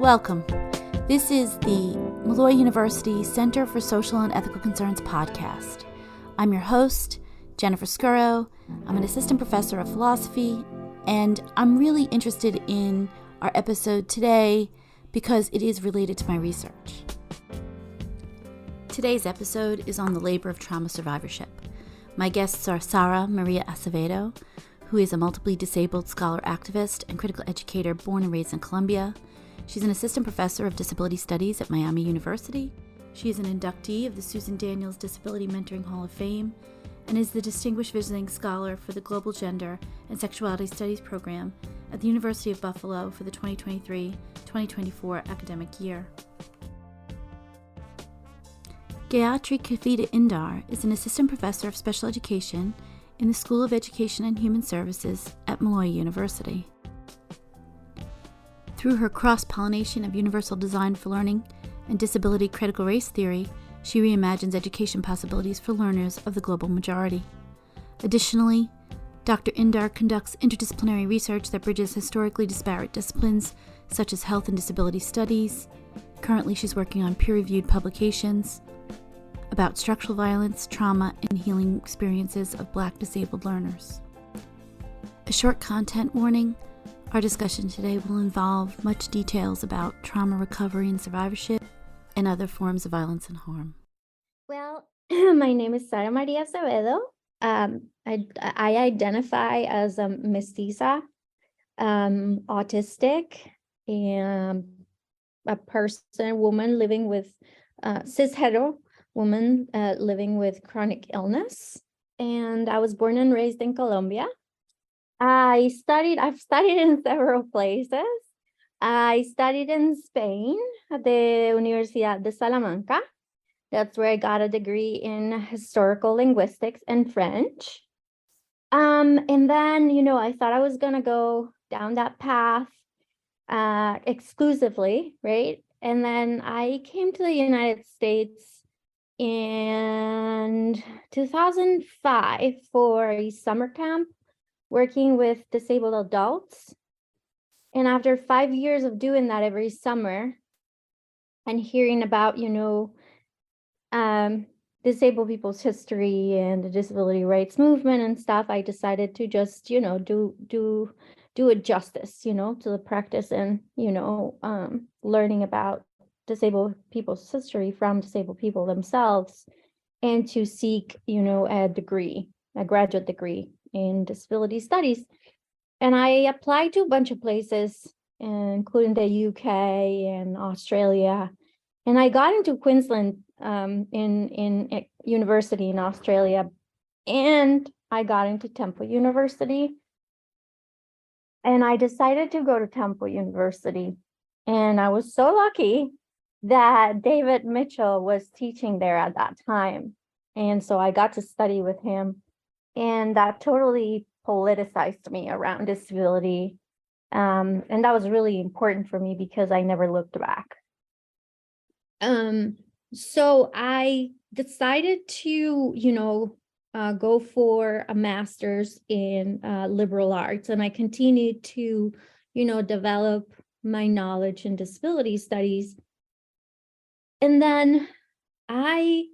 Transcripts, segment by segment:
Welcome. This is the Molloy University Center for Social and Ethical Concerns podcast. I'm your host, Jennifer Scuro. I'm an assistant professor of philosophy, and I'm really interested in our episode today because it is related to my research. Today's episode is on the labor of trauma survivorship. My guests are Sara María Acevedo, who is a multiply disabled scholar activist and critical educator born and raised in Colombia. She's an assistant professor of disability studies at Molloy University. She is an inductee of the Susan Daniels Disability Mentoring Hall of Fame and is the Distinguished Visiting Scholar for the Global Gender and Sexuality Studies program at the University of Buffalo for the 2023-2024 academic year. Gayitri Kavita Indar is an assistant professor of special education in the School of Education and Human Services at Molloy University. Through her cross-pollination of universal design for learning and disability critical race theory, she reimagines education possibilities for learners of the global majority. Additionally, Dr. Indar conducts interdisciplinary research that bridges historically disparate disciplines such as health and disability studies. Currently, she's working on peer-reviewed publications about structural violence, trauma, and healing experiences of Black disabled learners. A short content warning. Our discussion today will involve much details about trauma recovery and survivorship and other forms of violence and harm. Well, my name is Sara María Acevedo. I identify as a mestiza, autistic, and a woman living with cis-hetero woman living with chronic illness. And I was born and raised in Colombia. I've studied in several places. I studied in Spain at the Universidad de Salamanca. That's where I got a degree in historical linguistics and French. And then, I thought I was going to go down that path exclusively, right? And then I came to the United States in 2005 for a summer camp working with disabled adults. And after 5 years of doing that every summer and hearing about, disabled people's history and the disability rights movement and stuff, I decided to just, do it justice, to the practice and, learning about disabled people's history from disabled people themselves, and to seek, a graduate degree in disability studies. And I applied to a bunch of places, including the UK and Australia. And I got into Queensland in a university in Australia, and I got into Temple University. And I decided to go to Temple University. And I was so lucky that David Mitchell was teaching there at that time. And so I got to study with him. And that totally politicized me around disability. And that was really important for me because I never looked back. So I decided to, go for a master's in liberal arts. And I continued to, develop my knowledge in disability studies. And then I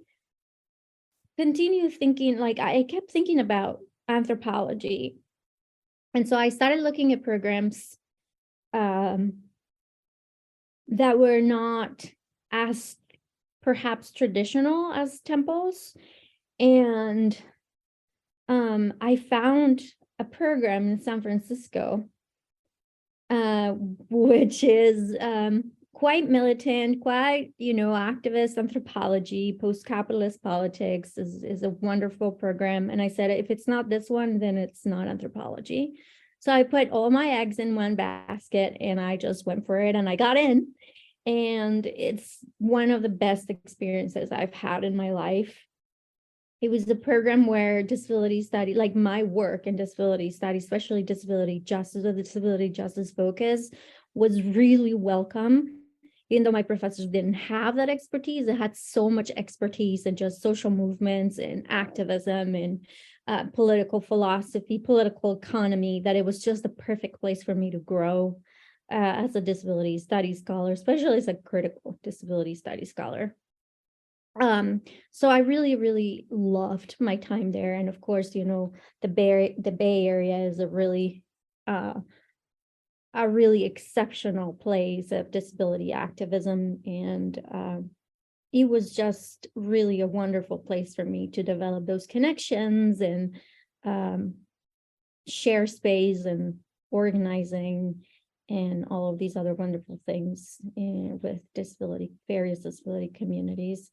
continued thinking, I kept thinking about anthropology. And so I started looking at programs that were not as perhaps traditional as Temple's. And I found a program in San Francisco, which is quite militant, quite, activist anthropology, post-capitalist politics is a wonderful program. And I said, if it's not this one, then it's not anthropology. So I put all my eggs in one basket and I just went for it and I got in. And it's one of the best experiences I've had in my life. It was the program where disability study, like my work in disability study, especially disability justice or the disability justice focus, was really welcome. Even though my professors didn't have that expertise, they had so much expertise in just social movements and activism and political philosophy, political economy, that it was just the perfect place for me to grow. as a disability studies scholar, especially as a critical disability studies scholar. So I really, really loved my time there. And of course, the Bay Area is a really exceptional place of disability activism. And it was just really a wonderful place for me to develop those connections and share space and organizing and all of these other wonderful things with various disability communities.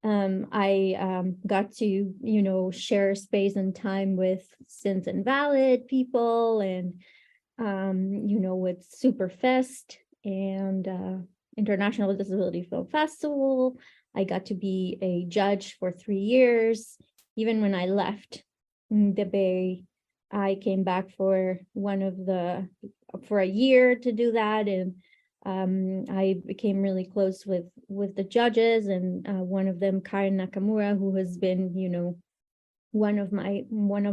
I got to, share space and time with Sins Invalid people and, with Superfest and International Disability Film Festival. I got to be a judge for 3 years. Even when I left the Bay, I came back for a year to do that. And I became really close with the judges, and one of them, Karen Nakamura, who has been, one of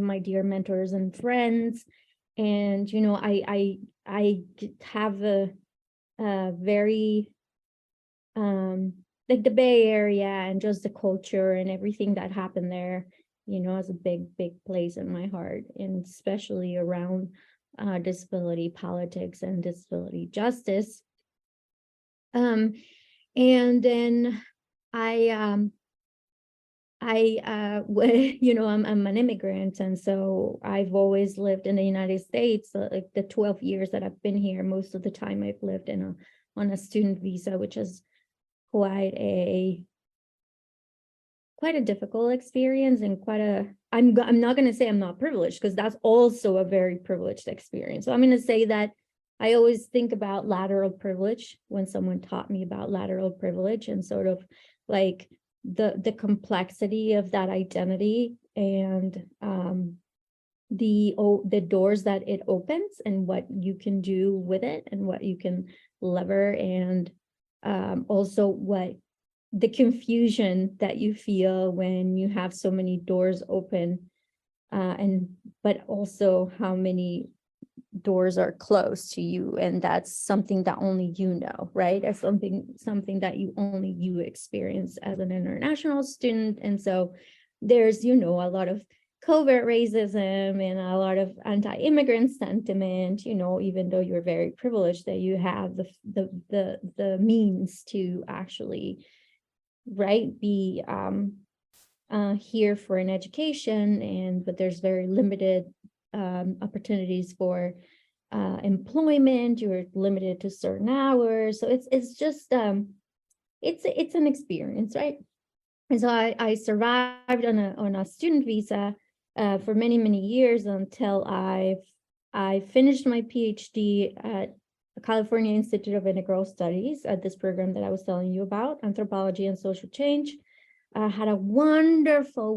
my dear mentors and friends. And I have a very like the Bay Area and just the culture and everything that happened there, has a big place in my heart, and especially around disability politics and disability justice. And then I'm an immigrant, and so I've always lived in the United States. Like the 12 years that I've been here, most of the time I've lived on a student visa, which is quite a difficult experience, and I'm not going to say I'm not privileged, because that's also a very privileged experience. So I'm going to say that I always think about lateral privilege when someone taught me about lateral privilege, and sort of like the complexity of that identity, and the doors that it opens, and what you can do with it, and what you can lever, and also what the confusion that you feel when you have so many doors open, but also how many doors are closed to you, and that's something that only right? As something that only you experience as an international student. And so there's a lot of covert racism and a lot of anti-immigrant sentiment, even though you're very privileged that you have the means to actually, right, be here for an education, but there's very limited opportunities for employment. You're limited to certain hours, so it's just it's an experience, right? And so I survived on a student visa for many years, until I finished my Ph.D. at the California Institute of Integral Studies, at this program that I was telling you about, Anthropology and Social Change. I had a wonderful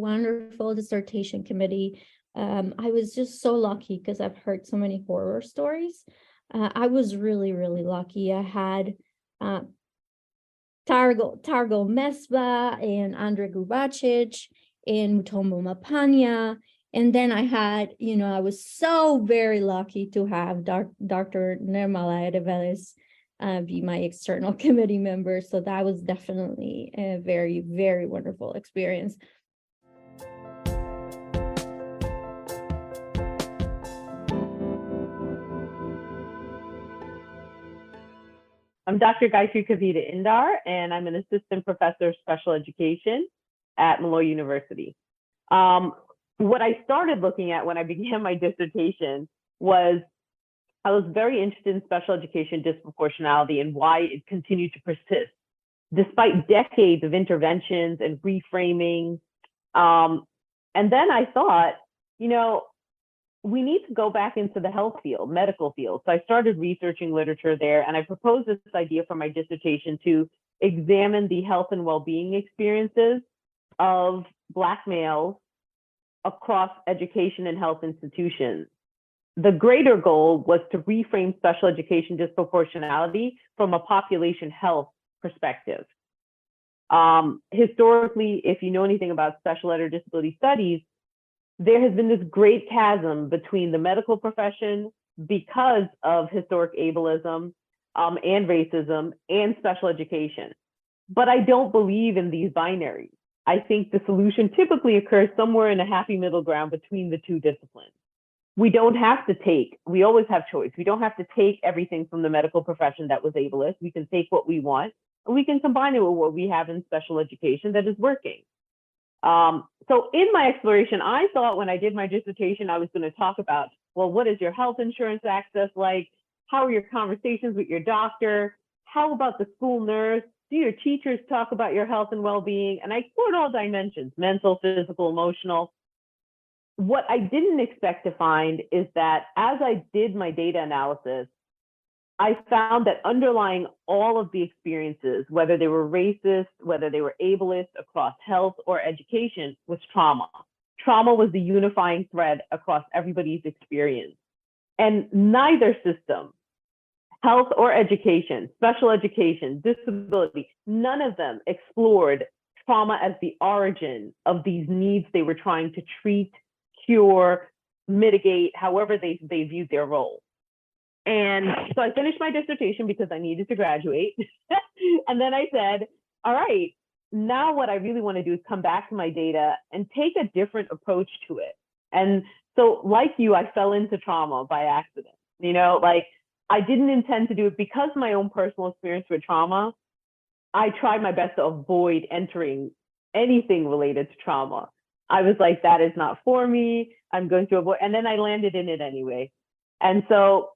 dissertation committee. I was just so lucky, because I've heard so many horror stories. I was really lucky. I had Targo Mesba and Andre Gubacic and Mutombo Mapanya. And then I had, I was so very lucky to have Dr. Nirmala Edeveles be my external committee member. So that was definitely a very, very wonderful experience. I'm Dr. Gayitri Kavita Indar, and I'm an assistant professor of special education at Molloy University. What I started looking at when I began my dissertation was I was very interested in special education disproportionality and why it continued to persist despite decades of interventions and reframing. And then I thought, we need to go back into the health field, medical field. So I started researching literature there, and I proposed this idea for my dissertation to examine the health and well-being experiences of Black males across education and health institutions. The greater goal was to reframe special education disproportionality from a population health perspective. Historically, if you know anything about special ed or disability studies, there has been this great chasm between the medical profession because of historic ableism and racism and special education. But I don't believe in these binaries. I think the solution typically occurs somewhere in a happy middle ground between the two disciplines. We don't have to take, we always have choice. We don't have to take everything from the medical profession that was ableist. We can take what we want and we can combine it with what we have in special education that is working. So in my exploration, I thought when I did my dissertation, I was going to talk about, well, what is your health insurance access like? How are your conversations with your doctor? How about the school nurse? Do your teachers talk about your health and well-being? And I explored all dimensions, mental, physical, emotional. What I didn't expect to find is that as I did my data analysis, I found that underlying all of the experiences, whether they were racist, whether they were ableist across health or education, was trauma. Trauma was the unifying thread across everybody's experience. And neither system, health or education, special education, disability, none of them explored trauma as the origin of these needs they were trying to treat, cure, mitigate, however they viewed their role. And so I finished my dissertation because I needed to graduate. And then I said, all right, now what I really want to do is come back to my data and take a different approach to it. And so like you, I fell into trauma by accident. You know, like I didn't intend to do it because of my own personal experience with trauma. I tried my best to avoid entering anything related to trauma. I was like, that is not for me. I'm going to avoid, and then I landed in it anyway. And so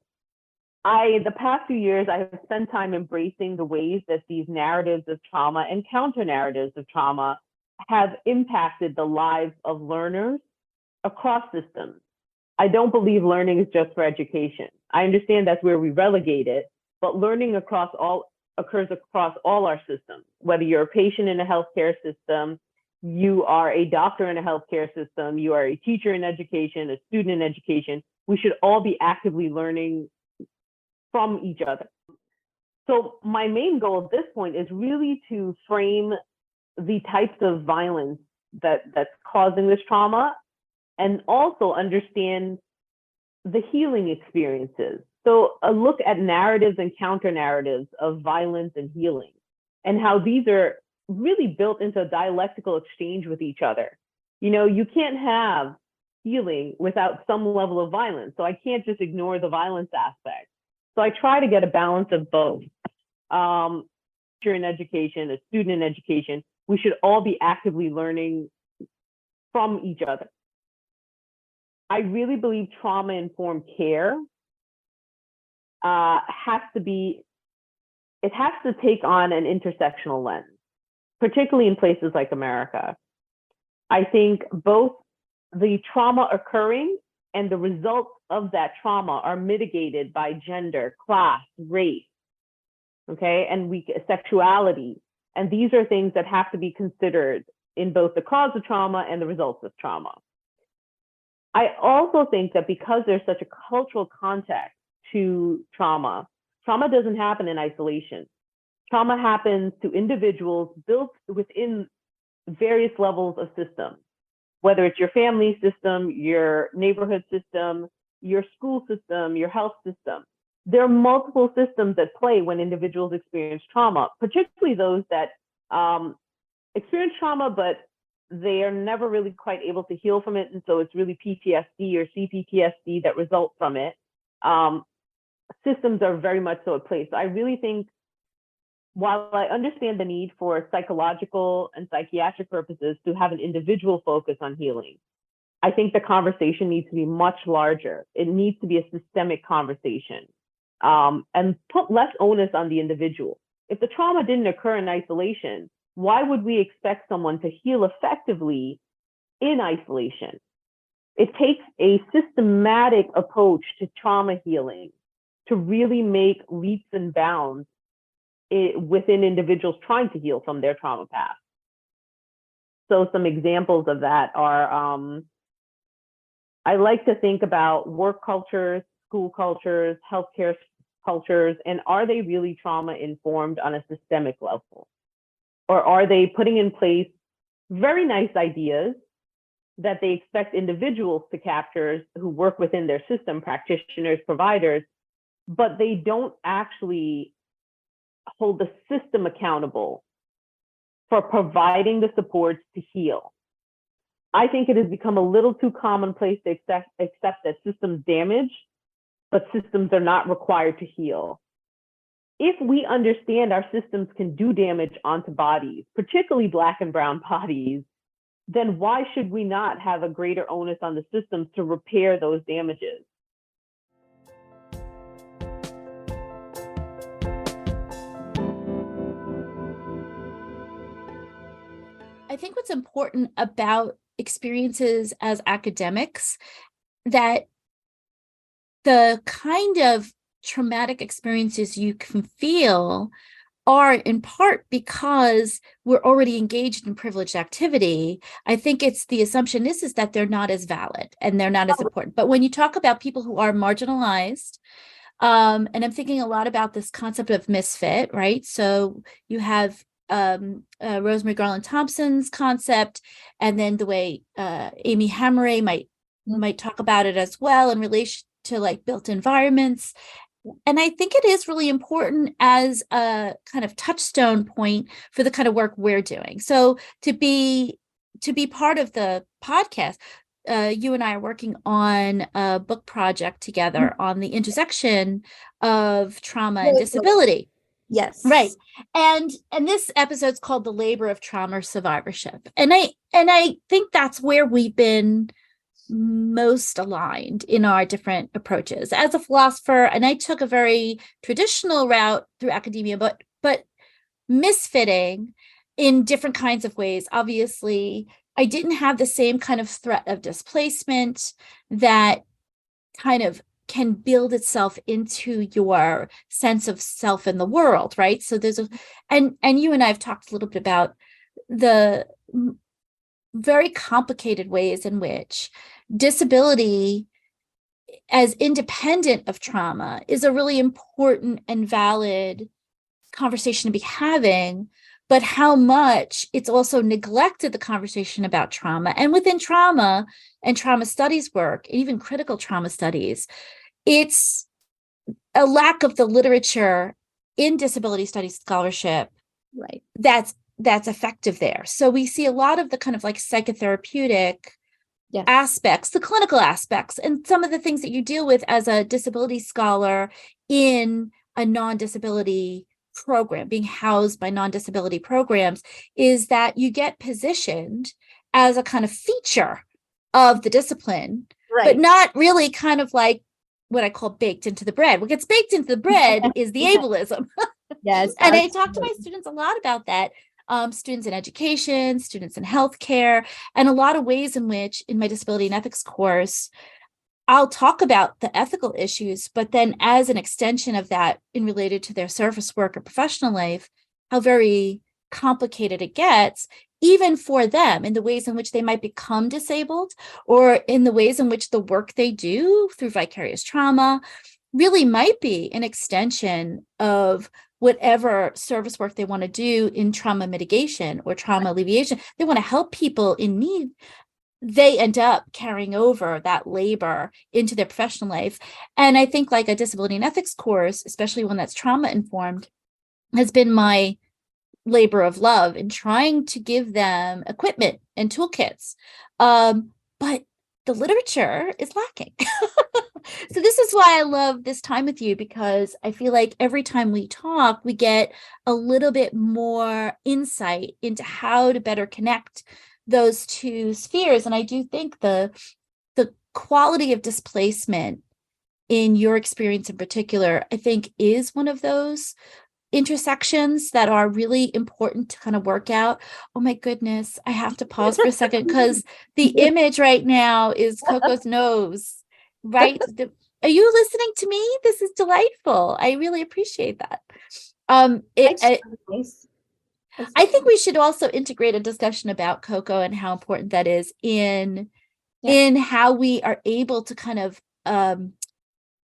the past few years, I have spent time embracing the ways that these narratives of trauma and counter narratives of trauma have impacted the lives of learners across systems. I don't believe learning is just for education. I understand that's where we relegate it, but learning occurs across all our systems. Whether you're a patient in a healthcare system, you are a doctor in a healthcare system, you are a teacher in education, a student in education, we should all be actively learning from each other. So my main goal at this point is really to frame the types of violence that's causing this trauma and also understand the healing experiences. So a look at narratives and counter narratives of violence and healing and how these are really built into a dialectical exchange with each other. You know, you can't have healing without some level of violence. So I can't just ignore the violence aspect. So I try to get a balance of both. You're in education, a student in education, we should all be actively learning from each other. I really believe trauma-informed care has to take on an intersectional lens, particularly in places like America. I think both the trauma occurring and the results of that trauma are mitigated by gender, class, race, okay, and sexuality. And these are things that have to be considered in both the cause of trauma and the results of trauma. I also think that because there's such a cultural context to trauma, trauma doesn't happen in isolation. Trauma happens to individuals built within various levels of systems, whether it's your family system, your neighborhood system, your school system, your health system. There are multiple systems at play when individuals experience trauma, particularly those that experience trauma, but they are never really quite able to heal from it. And so it's really PTSD or CPTSD that results from it. Systems are very much so at play. So I really think while I understand the need for psychological and psychiatric purposes to have an individual focus on healing, I think the conversation needs to be much larger. It needs to be a systemic conversation and put less onus on the individual. If the trauma didn't occur in isolation, why would we expect someone to heal effectively in isolation? It takes a systematic approach to trauma healing to really make leaps and bounds within individuals trying to heal from their trauma past. So some examples of that are, I like to think about work cultures, school cultures, healthcare cultures, and are they really trauma informed on a systemic level? Or are they putting in place very nice ideas that they expect individuals to capture who work within their system, practitioners, providers, but they don't actually hold the system accountable for providing the supports to heal. I think it has become a little too commonplace to accept that systems damage, but systems are not required to heal. If we understand our systems can do damage onto bodies, particularly Black and brown bodies, then why should we not have a greater onus on the systems to repair those damages? I think what's important about experiences as academics, that the kind of traumatic experiences you can feel are in part because we're already engaged in privileged activity. I think it's the assumption is that they're not as valid and they're not as important. But when you talk about people who are marginalized, and I'm thinking a lot about this concept of misfit, right? So you have Rosemary Garland Thompson's concept, and then the way Amy Hammeray might talk about it as well in relation to like built environments. And I think it is really important as a kind of touchstone point for the kind of work we're doing. So to be part of the podcast, you and I are working on a book project together on the intersection of trauma and disability. Yes. Right. And this episode's called The Labor of Trauma or Survivorship. And I think that's where we've been most aligned in our different approaches. As a philosopher, and I took a very traditional route through academia, but misfitting in different kinds of ways. Obviously, I didn't have the same kind of threat of displacement that kind of can build itself into your sense of self in the world, right? So there's and you and I have talked a little bit about the very complicated ways in which disability as independent of trauma is a really important and valid conversation to be having, but how much it's also neglected the conversation about trauma. And within trauma and trauma studies work, even critical trauma studies, it's a lack of the literature in disability studies scholarship, Right. that's effective there. So we see a lot of the kind of like psychotherapeutic Yes. aspects, the clinical aspects, and some of the things that you deal with as a disability scholar in a non-disability program, being housed by non-disability programs, is that you get positioned as a kind of feature of the discipline, Right. but not really kind of like what I call baked into the bread. What gets baked into the bread is the ableism. Yes. And I talk to my students a lot about that. Students in education, students in healthcare, and a lot of ways in which in my disability and ethics course, I'll talk about the ethical issues, but then as an extension of that in related to their service work or professional life, how very complicated it gets, even for them in the ways in which they might become disabled or in the ways in which the work they do through vicarious trauma really might be an extension of whatever service work they want to do in trauma mitigation or trauma alleviation. They want to help people in need. They end up carrying over that labor into their professional life. And I think like a disability and ethics course, especially one that's trauma informed, has been my labor of love in trying to give them equipment and toolkits. But the literature is lacking. So this is why I love this time with you, because I feel like every time we talk, we get a little bit more insight into how to better connect those two spheres. And I do think the quality of displacement in your experience in particular, I think is one of those intersections that are really important to kind of work out. Oh my goodness, I have to pause for a second because the image right now is Coco's nose, right? Are you listening to me? This is delightful. I really appreciate that. I think we should also integrate a discussion about Coco and how important that is in how we are able to kind of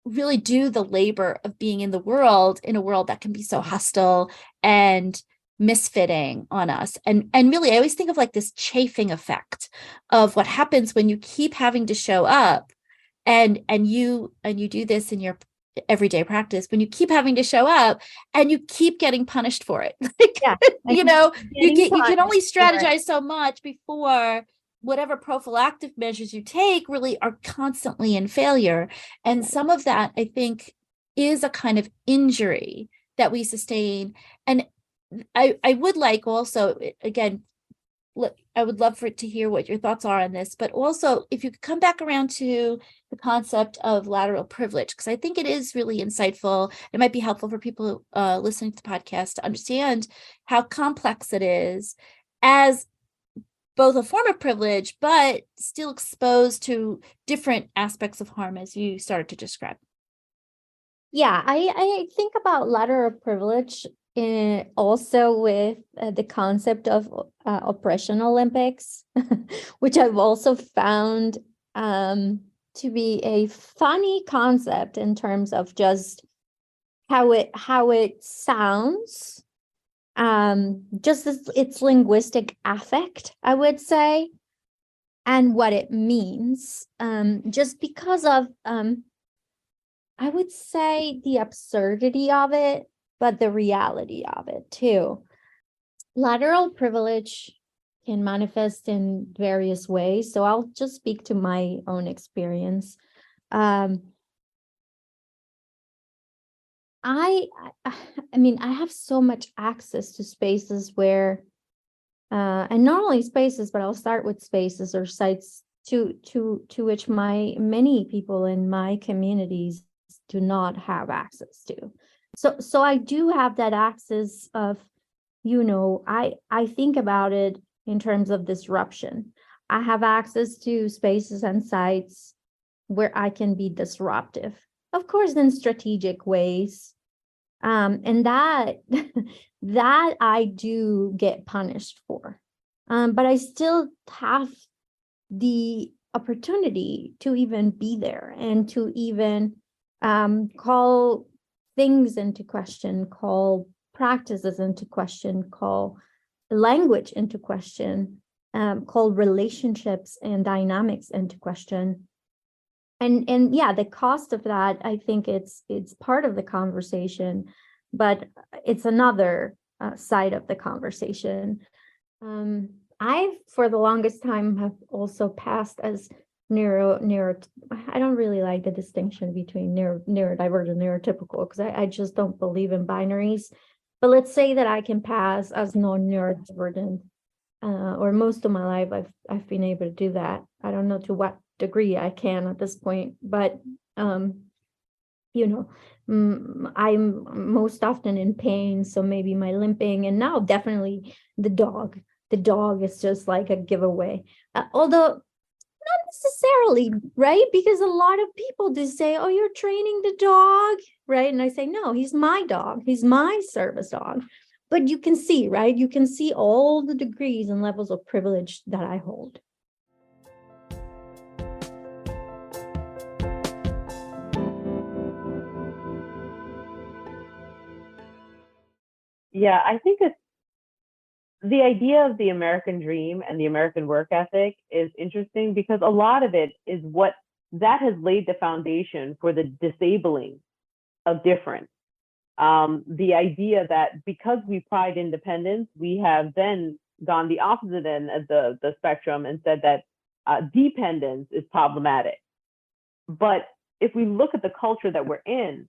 really do the labor of being in the world, in a world that can be so hostile and misfitting on us. And really, I always think of like this chafing effect of what happens when you keep having to show up and you do this in your everyday practice when you keep having to show up and you keep getting punished for it. Like, Yeah, you know, you can only punished for it. strategize so much before whatever prophylactic measures you take really are constantly in failure. And some of that, I think, is a kind of injury that we sustain. And I would like also, again, I would love for it to hear what your thoughts are on this, but also if you could come back around to the concept of lateral privilege, because I think it is really insightful. It might be helpful for people listening to the podcast to understand how complex it is as both a form of privilege, but still exposed to different aspects of harm, as you started to describe. Yeah, I think about lateral privilege also with the concept of oppression Olympics, which I've also found to be a funny concept in terms of just how it sounds, just its linguistic affect, I would say, and what it means, just because of I would say the absurdity of it, but the reality of it too. Lateral privilege can manifest in various ways. So I'll just speak to my own experience. I mean, I have so much access to spaces where, and not only spaces, but I'll start with spaces or sites to which many people in my communities do not have access to. So I do have that access of, I think about it in terms of disruption. I have access to spaces and sites where I can be disruptive, of course, in strategic ways. And that I do get punished for. But I still have the opportunity to even be there and to even call things into question, call practices into question, call language into question, call relationships and dynamics into question. And yeah, the cost of that, I think it's part of the conversation, but it's another side of the conversation. I, for the longest time, have also passed as neuro. I don't really like the distinction between neurodivergent, neurotypical, because I just don't believe in binaries. But let's say that I can pass as non-neurodivergent, or most of my life I've been able to do that. I don't know to what degree I can at this point, but I'm most often in pain, so maybe my limping, and now definitely the dog is just like a giveaway, although not necessarily, right? Because a lot of people do say, oh, you're training the dog, right? And I say, no, he's my dog, he's my service dog. But you can see, right? You can see all the degrees and levels of privilege that I hold. Yeah, I think it's the idea of the American dream and the American work ethic is interesting because a lot of it is what that has laid the foundation for the disabling of difference. The idea that because we pride independence, we have then gone the opposite end of the spectrum and said that dependence is problematic. But if we look at the culture that we're in,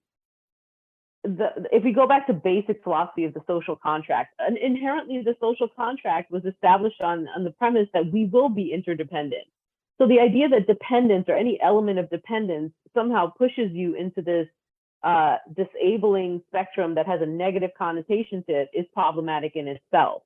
if we go back to basic philosophy of the social contract, inherently the social contract was established on the premise that we will be interdependent. So the idea that dependence or any element of dependence somehow pushes you into this disabling spectrum that has a negative connotation to it is problematic in itself.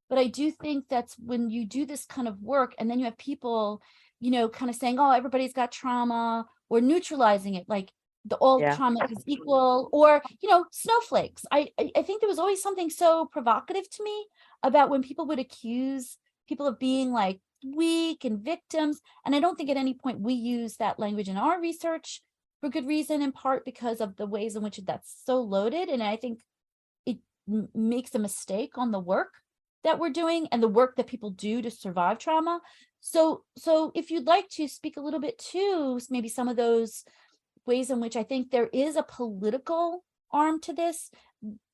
But I do think that's when you do this kind of work and then you have people, kind of saying, oh, everybody's got trauma, or neutralizing it, like trauma is equal, or, snowflakes. I think there was always something so provocative to me about when people would accuse people of being like weak and victims. And I don't think at any point we use that language in our research for good reason, in part because of the ways in which that's so loaded. And I think it makes a mistake on the work that we're doing and the work that people do to survive trauma. So if you'd like to speak a little bit to maybe some of those ways in which I think there is a political arm to this,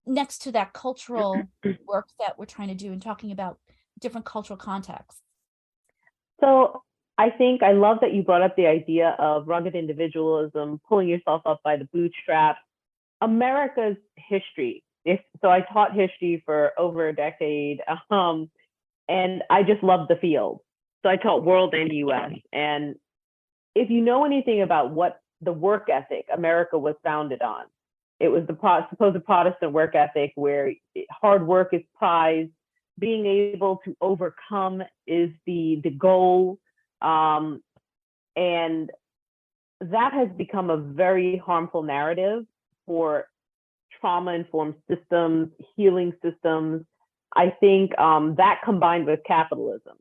next to that cultural work that we're trying to do and talking about different cultural contexts. So I think I love that you brought up the idea of rugged individualism, pulling yourself up by the bootstraps. America's history. So I taught history for over a decade, and I just loved the field. So I taught world and US. And if you know anything about what the work ethic America was founded on, it was the supposed Protestant work ethic where hard work is prized, being able to overcome is the goal. And that has become a very harmful narrative for trauma-informed systems, healing systems. I think that combined with capitalism.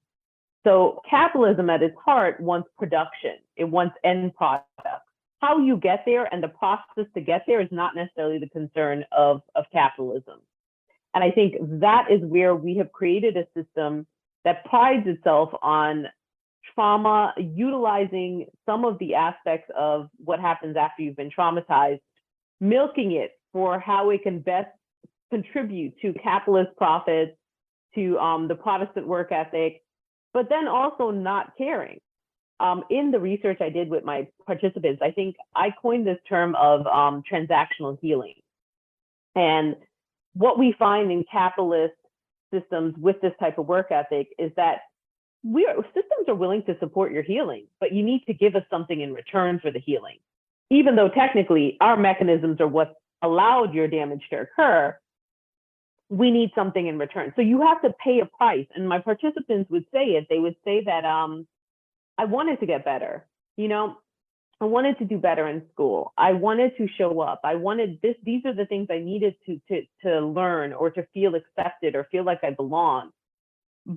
So capitalism at its heart wants production. It wants end products. How you get there and the process to get there is not necessarily the concern of capitalism. And I think that is where we have created a system that prides itself on trauma, utilizing some of the aspects of what happens after you've been traumatized, milking it for how it can best contribute to capitalist profits, to the Protestant work ethic, but then also not caring. In the research I did with my participants, I think I coined this term of transactional healing. And what we find in capitalist systems with this type of work ethic is that systems are willing to support your healing, but you need to give us something in return for the healing. Even though technically our mechanisms are what allowed your damage to occur, we need something in return. So you have to pay a price. And my participants would say it. They would say that I wanted to get better. You know, I wanted to do better in school. I wanted to show up. I wanted this. These are the things I needed to learn or to feel accepted or feel like I belong.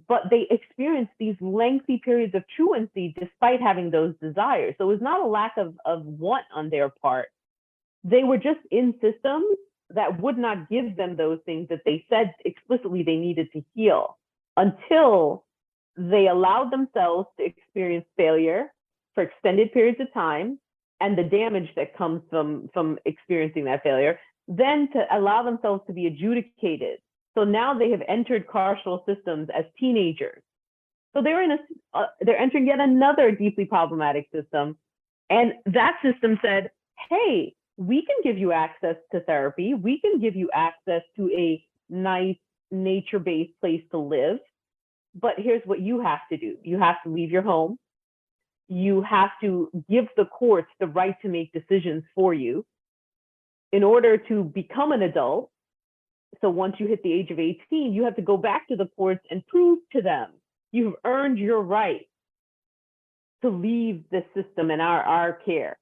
But they experienced these lengthy periods of truancy despite having those desires. So it was not a lack of want on their part. They were just in systems that would not give them those things that they said explicitly they needed to heal, until they allowed themselves to experience failure for extended periods of time and the damage that comes from experiencing that failure, then to allow themselves to be adjudicated. So now they have entered carceral systems as teenagers. So they're entering yet another deeply problematic system. And that system said, hey, we can give you access to therapy. We can give you access to a nice nature-based place to live. But here's what you have to do. You have to leave your home. You have to give the courts the right to make decisions for you in order to become an adult. So once you hit the age of 18, you have to go back to the courts and prove to them you've earned your right to leave the system and our care.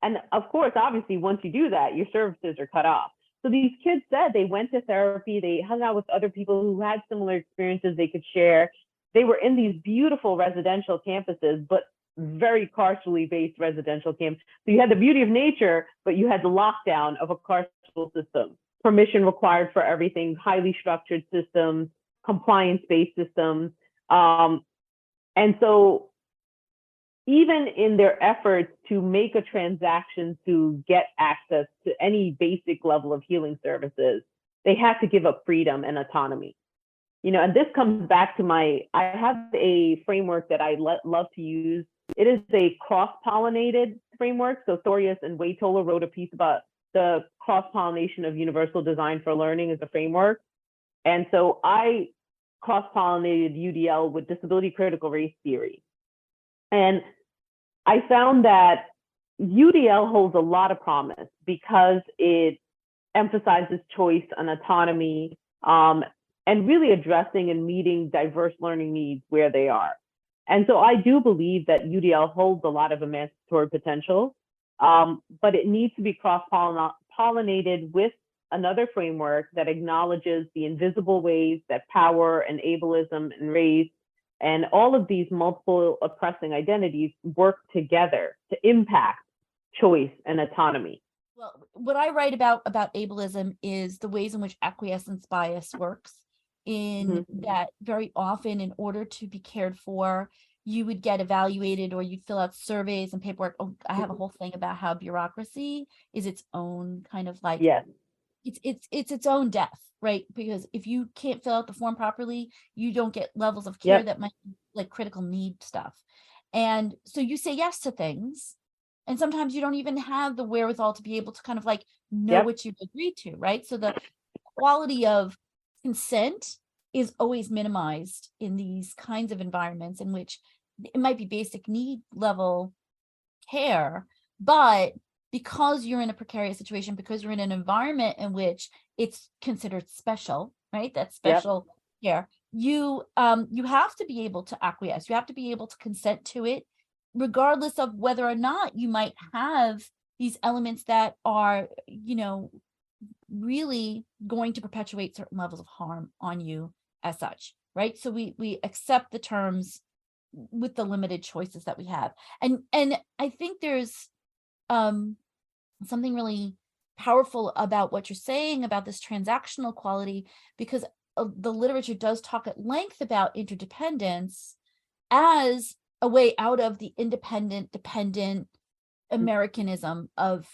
And of course, obviously, once you do that, your services are cut off. So these kids said they went to therapy, they hung out with other people who had similar experiences they could share. They were in these beautiful residential campuses, but very carcerally based residential camps. So you had the beauty of nature, but you had the lockdown of a carceral system. Permission required for everything, highly structured systems, compliance-based systems. And so even in their efforts to make a transaction to get access to any basic level of healing services, they had to give up freedom and autonomy. You know, and this comes back to I have a framework that I love to use. It is a cross-pollinated framework. So Thorius and Waitola wrote a piece about the cross-pollination of universal design for learning as a framework. And so I cross-pollinated UDL with disability critical race theory. And I found that UDL holds a lot of promise because it emphasizes choice and autonomy, and really addressing and meeting diverse learning needs where they are. And so I do believe that UDL holds a lot of emancipatory potential, but it needs to be cross-pollinated with another framework that acknowledges the invisible ways that power and ableism and race and all of these multiple oppressing identities work together to impact choice and autonomy. Well, what I write about ableism is the ways in which acquiescence bias works, in that very often in order to be cared for you would get evaluated, or you'd fill out surveys and paperwork. Oh, I have a whole thing about how bureaucracy is its own kind of like, Yes. it's its own death, right? Because if you can't fill out the form properly, you don't get levels of care Yep. that might be like critical need stuff. And so you say yes to things, and sometimes you don't even have the wherewithal to be able to kind of like know Yep. what you've agreed to, right? So the quality of consent is always minimized in these kinds of environments in which it might be basic need level care, but because you're in a precarious situation, because you're in an environment in which it's considered special, right? That's Yep. special care. You have to be able to acquiesce. You have to be able to consent to it, regardless of whether or not you might have these elements that are, really going to perpetuate certain levels of harm on you as such, right? So we accept the terms with the limited choices that we have. And I think there's something really powerful about what you're saying about this transactional quality, because the literature does talk at length about interdependence as a way out of the independent, dependent Americanism of,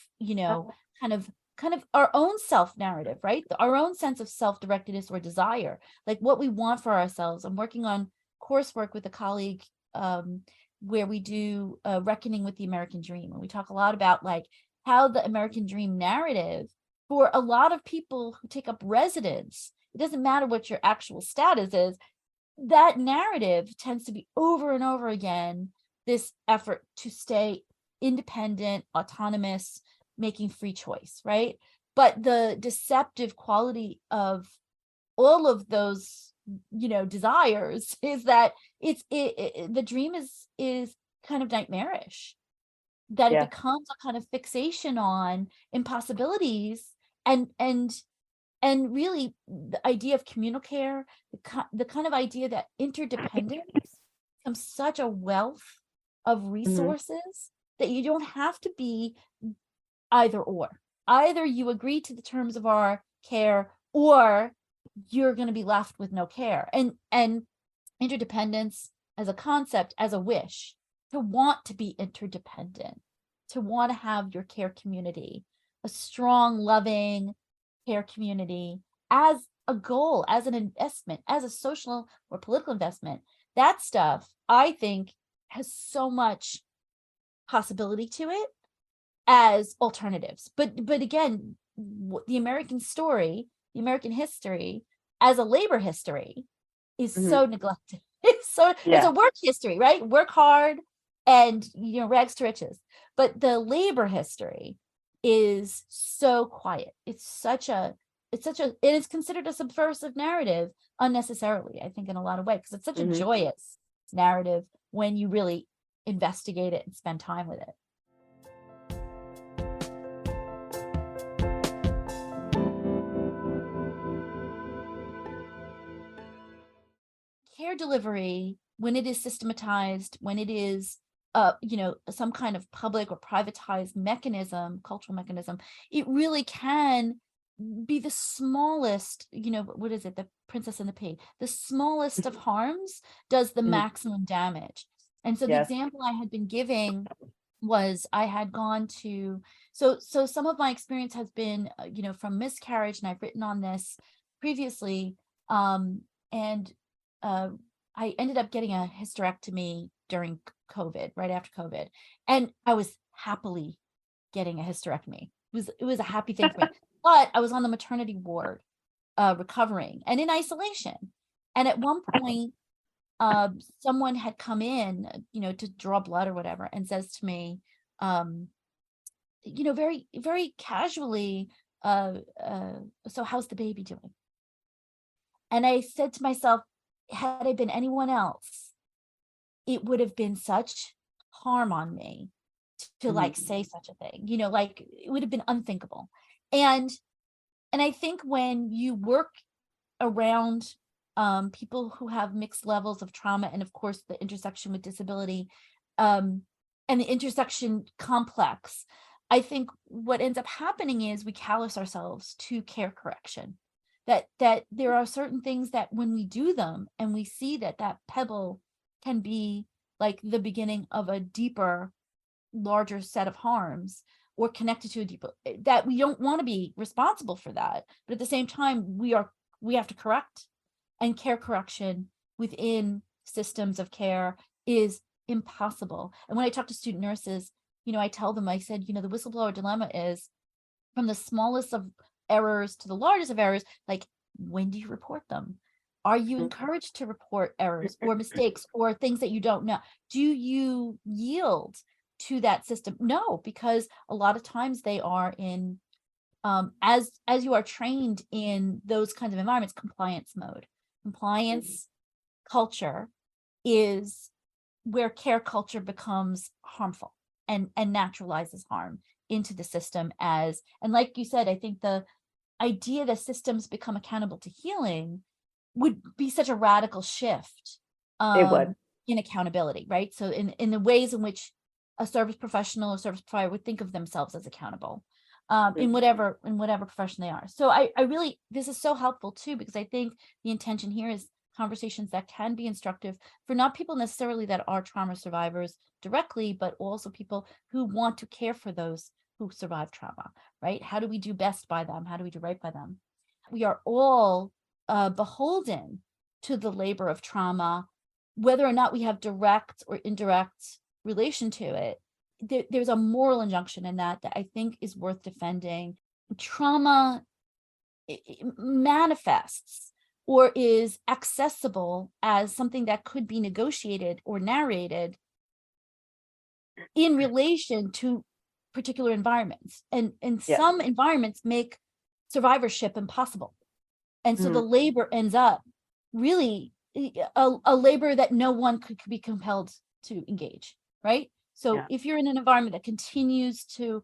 kind of our own self narrative, right? Our own sense of self-directedness or desire, like what we want for ourselves. I'm working on coursework with a colleague where we do a reckoning with the American dream. And we talk a lot about like how the American dream narrative for a lot of people who take up residence, it doesn't matter what your actual status is, that narrative tends to be over and over again, this effort to stay independent, autonomous, making free choice, right? But the deceptive quality of all of those, desires is that the dream is kind of nightmarish, that Yeah. it becomes a kind of fixation on impossibilities, and really the idea of communal care, the kind of idea that interdependence becomes such a wealth of resources that you don't have to be either or. Either you agree to the terms of our care, or you're going to be left with no care. And interdependence as a concept, as a wish, to want to be interdependent, to want to have your care community, a strong, loving care community as a goal, as an investment, as a social or political investment. That stuff, I think, has so much possibility to it as alternatives. But again, the American story, the American history as a labor history is so neglected. It's a work history, right? Work hard and rags to riches. But the labor history is so quiet. It is considered a subversive narrative unnecessarily, I think, in a lot of ways, because it's such a joyous narrative when you really investigate it and spend time with it. Care delivery, when it is systematized, when it is some kind of public or privatized mechanism, cultural mechanism, it really can be the smallest, what is it, the Princess and the Pea, the smallest of harms does the maximum damage. And so the example I had been giving was I had gone to, so some of my experience has been from miscarriage, and I've written on this previously, and I ended up getting a hysterectomy during COVID, right after COVID, and I was happily getting a hysterectomy. It was a happy thing for me. But I was on the maternity ward, recovering and in isolation. And at one point, someone had come in, to draw blood or whatever, and says to me, very, very casually, so how's the baby doing? And I said to myself, had I been anyone else, it would have been such harm on me to like say such a thing, like it would have been unthinkable. And I think when you work around people who have mixed levels of trauma, and of course the intersection with disability, and the intersection complex, I think what ends up happening is we callous ourselves to care correction. That there are certain things that when we do them and we see that pebble can be like the beginning of a deeper, larger set of harms, or connected to a deeper, that we don't want to be responsible for that. But at the same time, we have to correct, and care correction within systems of care is impossible. And when I talk to student nurses, I tell them, I said, the whistleblower dilemma is from the smallest of errors to the largest of errors, like, when do you report them? Are you encouraged to report errors or mistakes or things that you don't know? Do you yield to that system? No, because a lot of times they are in, as you are trained in those kinds of environments, compliance mode. Compliance culture is where care culture becomes harmful and naturalizes harm into the system and like you said, I think the idea that systems become accountable to healing would be such a radical shift It would. in accountability, right? So in the ways in which a service professional or service provider would think of themselves as accountable in whatever profession they are. So I really, this is so helpful too, because I think the intention here is conversations that can be instructive for not people necessarily that are trauma survivors directly, but also people who want to care for those who survive trauma, right? How do we do best by them? How do we do right by them? We are all beholden to the labor of trauma, whether or not we have direct or indirect relation to it. There's a moral injunction in that I think is worth defending. Trauma it manifests or is accessible as something that could be negotiated or narrated in relation to particular environments. And some environments make survivorship impossible. And so the labor ends up really a labor that no one could be compelled to engage, right? So if you're in an environment that continues to,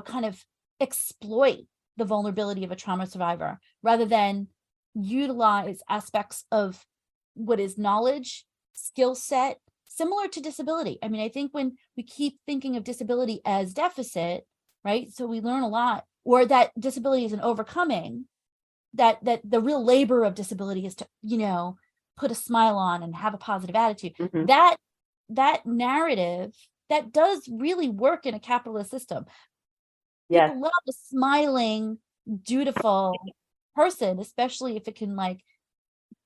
kind of exploit the vulnerability of a trauma survivor, rather than utilize aspects of what is knowledge, skill set, similar to disability. I mean, I think when we keep thinking of disability as deficit, right? So we learn a lot, or that disability is an overcoming, that the real labor of disability is to, put a smile on and have a positive attitude. That narrative, that does really work in a capitalist system. Yes. People love a smiling, dutiful person, especially if it can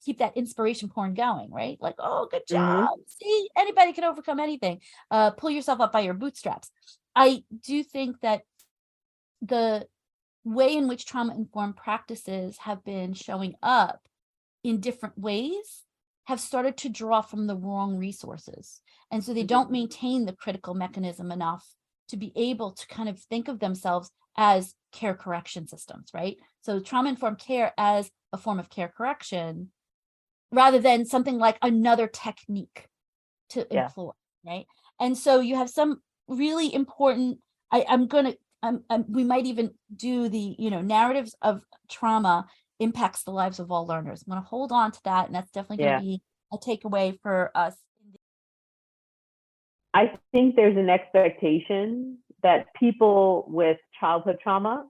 keep that inspiration porn going, right? Like, oh, good job. See, anybody can overcome anything. Pull yourself up by your bootstraps. I do think that the way in which trauma-informed practices have been showing up in different ways have started to draw from the wrong resources. And so they don't maintain the critical mechanism enough to be able to kind of think of themselves as care correction systems, right? So trauma-informed care as a form of care correction, rather than something like another technique to employ, right? And so you have some really important, we might even do the, narratives of trauma impacts the lives of all learners. I'm going to hold on to that, and that's definitely going to be a takeaway for us. I think there's an expectation that people with childhood trauma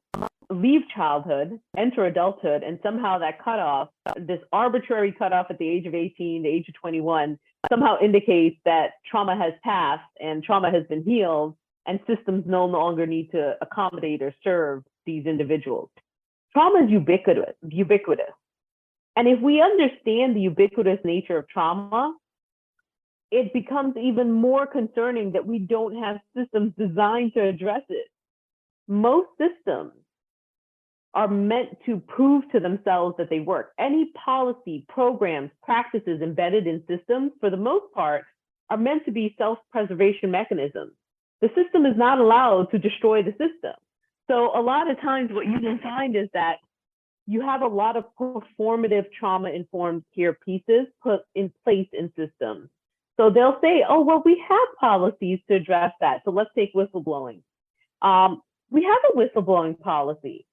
leave childhood, enter adulthood, and somehow that cutoff, this arbitrary cutoff at the age of 18, the age of 21, somehow indicates that trauma has passed and trauma has been healed, and systems no longer need to accommodate or serve these individuals. Trauma is ubiquitous. And if we understand the ubiquitous nature of trauma, it becomes even more concerning that we don't have systems designed to address it. Most systems are meant to prove to themselves that they work. Any policy, programs, practices embedded in systems, for the most part, are meant to be self-preservation mechanisms. The system is not allowed to destroy the system. So a lot of times what you will find is that you have a lot of performative trauma-informed care pieces put in place in systems. So they'll say, oh, well, we have policies to address that. So let's take whistleblowing. We have a whistleblowing policy.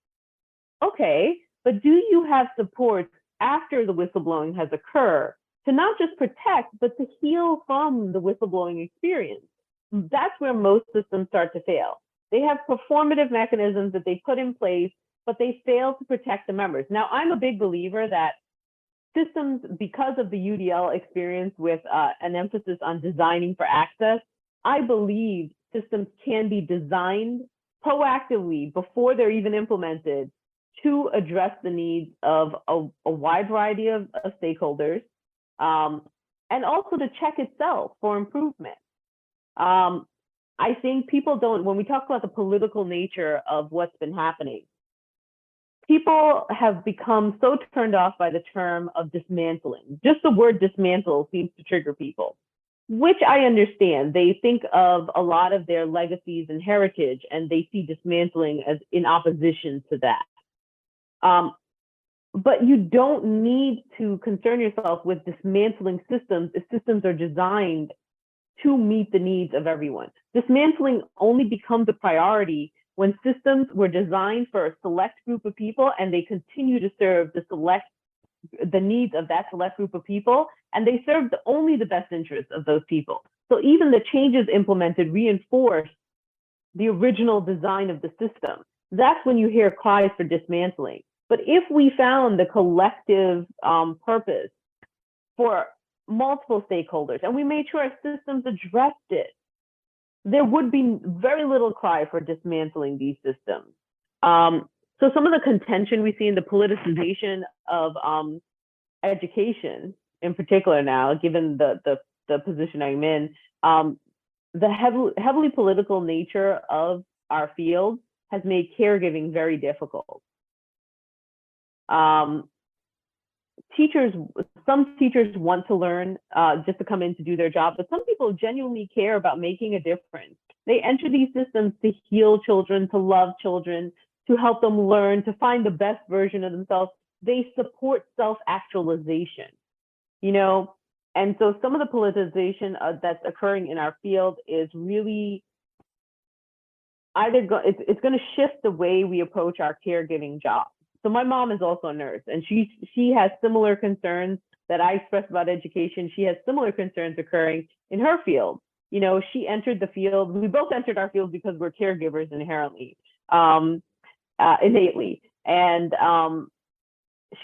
Okay, but do you have support after the whistleblowing has occurred to not just protect, but to heal from the whistleblowing experience? That's where most systems start to fail. They have performative mechanisms that they put in place, but they fail to protect the members. Now, I'm a big believer that systems, because of the UDL experience with an emphasis on designing for access, I believe systems can be designed proactively before they're even implemented to address the needs of a wide variety of stakeholders, and also to check itself for improvement. I think people don't, when we talk about the political nature of what's been happening, people have become so turned off by the term of dismantling. Just the word dismantle seems to trigger people, which I understand. They think of a lot of their legacies and heritage, and they see dismantling as in opposition to that. But you don't need to concern yourself with dismantling systems if systems are designed to meet the needs of everyone. Dismantling only becomes a priority when systems were designed for a select group of people and they continue to serve the needs of that select group of people, and they serve only the best interests of those people. So even the changes implemented reinforce the original design of the system. That's when you hear cries for dismantling. But if we found the collective purpose for multiple stakeholders and we made sure our systems addressed it, there would be very little cry for dismantling these systems. So some of the contention we see in the politicization of education in particular now, given the position I'm in, the heavily political nature of our field has made caregiving very difficult. Some teachers want to learn just to come in to do their job, but some people genuinely care about making a difference. They enter these systems to heal children, to love children, to help them learn, to find the best version of themselves. They support self-actualization, you know? And so some of the politicization that's occurring in our field is really it's going to shift the way we approach our caregiving job. So my mom is also a nurse, and she has similar concerns that I expressed about education. She has similar concerns occurring in her field. You know, she entered the field. We both entered our field because we're caregivers inherently, innately. And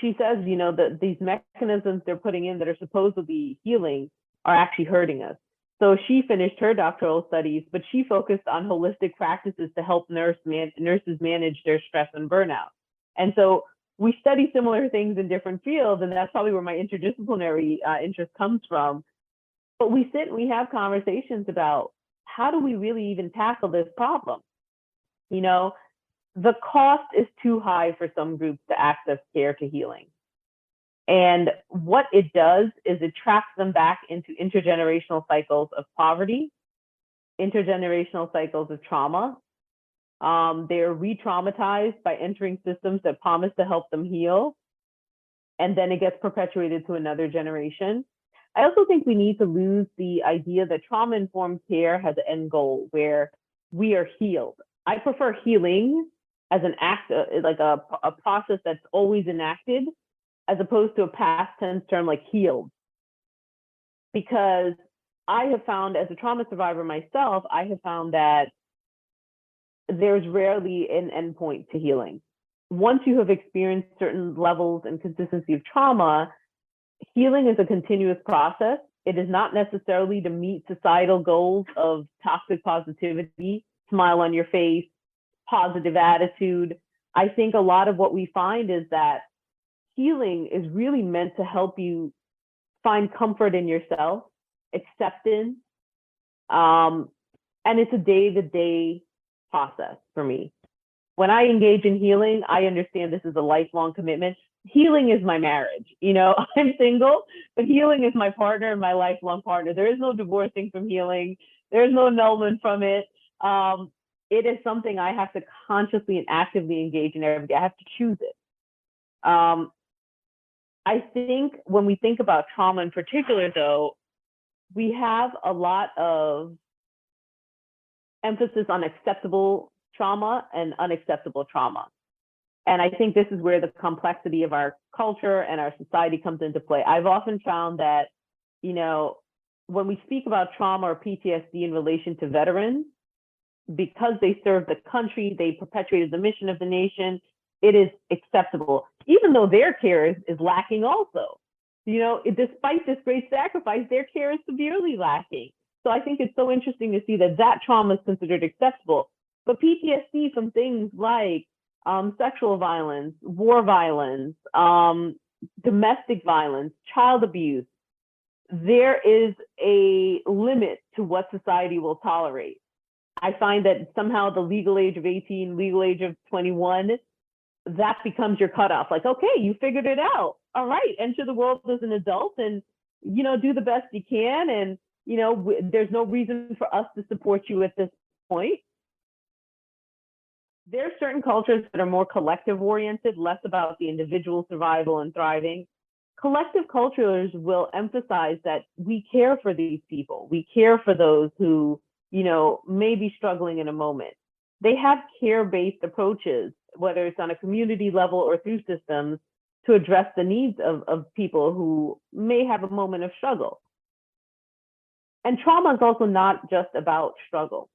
she says, you know, that these mechanisms they're putting in that are supposedly healing are actually hurting us. So she finished her doctoral studies, but she focused on holistic practices to help nurses manage their stress and burnout. And so we study similar things in different fields, and that's probably where my interdisciplinary interest comes from. But we sit and we have conversations about how do we really even tackle this problem? You know, the cost is too high for some groups to access care to healing. And what it does is it traps them back into intergenerational cycles of poverty, intergenerational cycles of trauma. They're re-traumatized by entering systems that promise to help them heal, and then it gets perpetuated to another generation. I also think we need to lose the idea that trauma-informed care has an end goal where we are healed. I prefer healing as an act, like a process that's always enacted, as opposed to a past tense term like healed. Because I have found, as a trauma survivor myself, I have found that there's rarely an endpoint to healing. Once you have experienced certain levels and consistency of trauma, healing is a continuous process. It is not necessarily to meet societal goals of toxic positivity, smile on your face, positive attitude. I think a lot of what we find is that healing is really meant to help you find comfort in yourself, acceptance, and it's a day-to-day process for me. When I engage in healing, I understand this is a lifelong commitment. Healing is my marriage. You know, I'm single, but healing is my partner and my lifelong partner. There is no divorcing from healing. There's no annulment from it. It is something I have to consciously and actively engage in every day. I have to choose it. I think when we think about trauma in particular, though, we have a lot of emphasis on acceptable trauma and unacceptable trauma. And I think this is where the complexity of our culture and our society comes into play. I've often found that, you know, when we speak about trauma or PTSD in relation to veterans, because they served the country, they perpetuated the mission of the nation, it is acceptable, even though their care is lacking also. Despite this great sacrifice, their care is severely lacking. So I think it's so interesting to see that trauma is considered acceptable. But PTSD from things like sexual violence, war violence, domestic violence, child abuse, there is a limit to what society will tolerate. I find that somehow the legal age of 18, legal age of 21, that becomes your cutoff. Like, okay, you figured it out. All right, enter the world as an adult and, do the best you can. And, there's no reason for us to support you at this point. There are certain cultures that are more collective oriented, less about the individual survival and thriving. Collective cultures will emphasize that we care for these people. We care for those who, may be struggling in a moment. They have care-based approaches, whether it's on a community level or through systems, to address the needs of people who may have a moment of struggle. And trauma is also not just about struggle.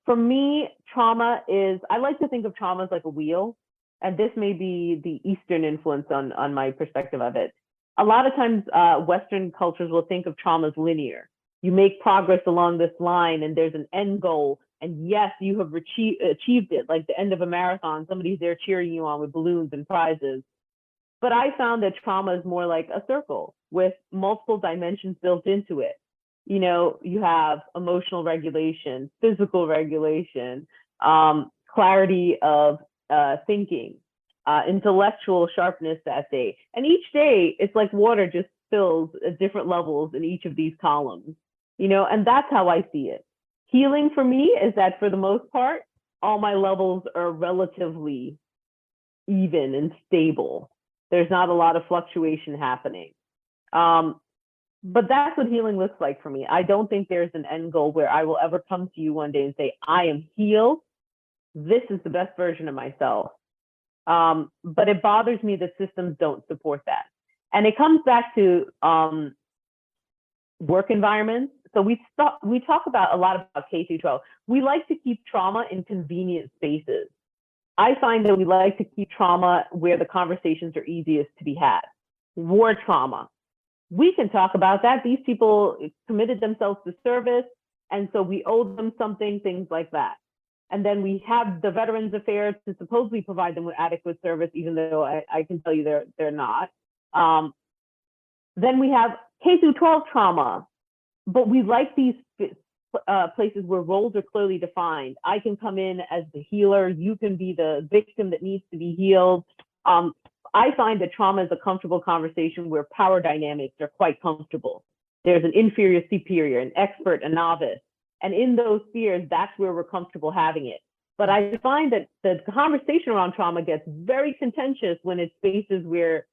For me, trauma is, I like to think of trauma as like a wheel, and this may be the Eastern influence on my perspective of it. A lot of times, Western cultures will think of trauma as linear. You make progress along this line and there's an end goal, and yes, you have achieved it, like the end of a marathon, somebody's there cheering you on with balloons and prizes. But I found that trauma is more like a circle with multiple dimensions built into it. You have emotional regulation, physical regulation, clarity of thinking, intellectual sharpness that day. And each day, it's like water just fills at different levels in each of these columns, and that's how I see it. Healing for me is that for the most part, all my levels are relatively even and stable. There's not a lot of fluctuation happening. But that's what healing looks like for me. I don't think there's an end goal where I will ever come to you one day and say, I am healed. This is the best version of myself. But it bothers me that systems don't support that. And it comes back to work environments. So we talk about a lot about K through 12. We like to keep trauma in convenient spaces. I find that we like to keep trauma where the conversations are easiest to be had. War trauma. We can talk about that. These people committed themselves to service, and so we owe them something, things like that. And then we have the Veterans Affairs to supposedly provide them with adequate service, even though I can tell you they're not. Then we have K through 12 trauma, but we like these places where roles are clearly defined. I can come in as the healer. You can be the victim that needs to be healed. I find that trauma is a comfortable conversation where power dynamics are quite comfortable. There's an inferior, superior, an expert, a novice. And in those spheres, that's where we're comfortable having it. But I find that the conversation around trauma gets very contentious when it's spaces where,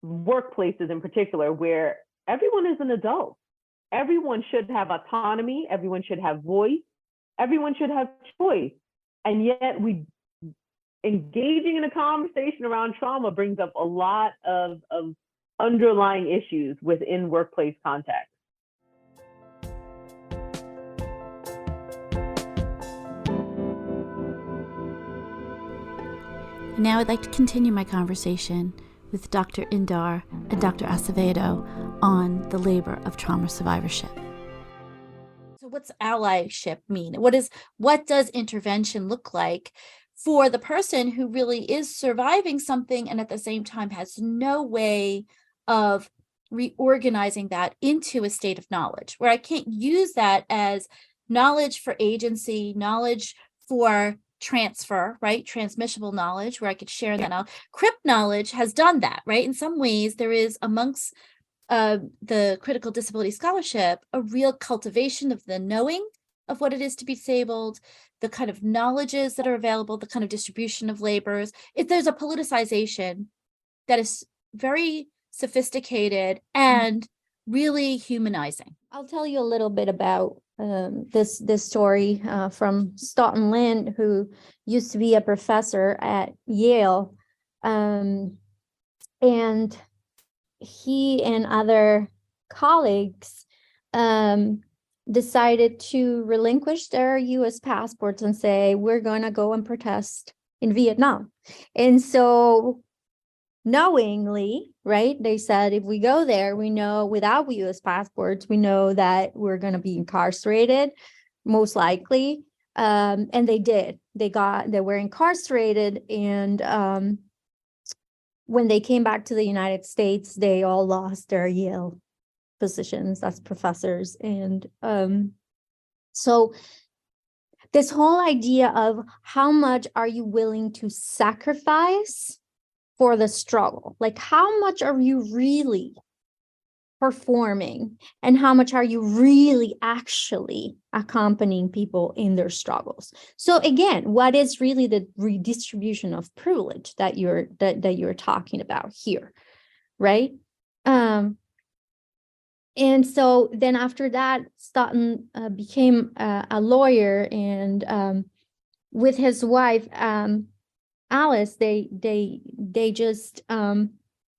workplaces in particular, where everyone is an adult. Everyone should have autonomy. Everyone should have voice. Everyone should have choice. And yet engaging in a conversation around trauma brings up a lot of underlying issues within workplace context. Now I'd like to continue my conversation with Dr. Indar and Dr. Acevedo on the labor of trauma survivorship. So what's allyship mean? What does intervention look like for the person who really is surviving something and at the same time has no way of reorganizing that into a state of knowledge, where I can't use that as knowledge for agency, knowledge for transfer, right? Transmissible knowledge, where I could share that out. CRIP knowledge has done that, right? In some ways, there is amongst the critical disability scholarship a real cultivation of the knowing of what it is to be disabled, the kind of knowledges that are available, the kind of distribution of labors. If there's a politicization that is very sophisticated and really humanizing. I'll tell you a little bit about this story from Stoughton Lind, who used to be a professor at Yale, and he and other colleagues decided to relinquish their U.S. passports and say, we're going to go and protest in Vietnam. And so knowingly, right? They said, if we go there, we know without US passports, we know that we're going to be incarcerated, most likely. And they did. They were incarcerated. And when they came back to the United States, they all lost their Yale positions as professors. And so this whole idea of how much are you willing to sacrifice for the struggle? Like, how much are you really performing, and how much are you really actually accompanying people in their struggles? So again, what is really the redistribution of privilege that you're talking about here, right? And so then after that, Stoughton became a lawyer, and with his wife Alice, they just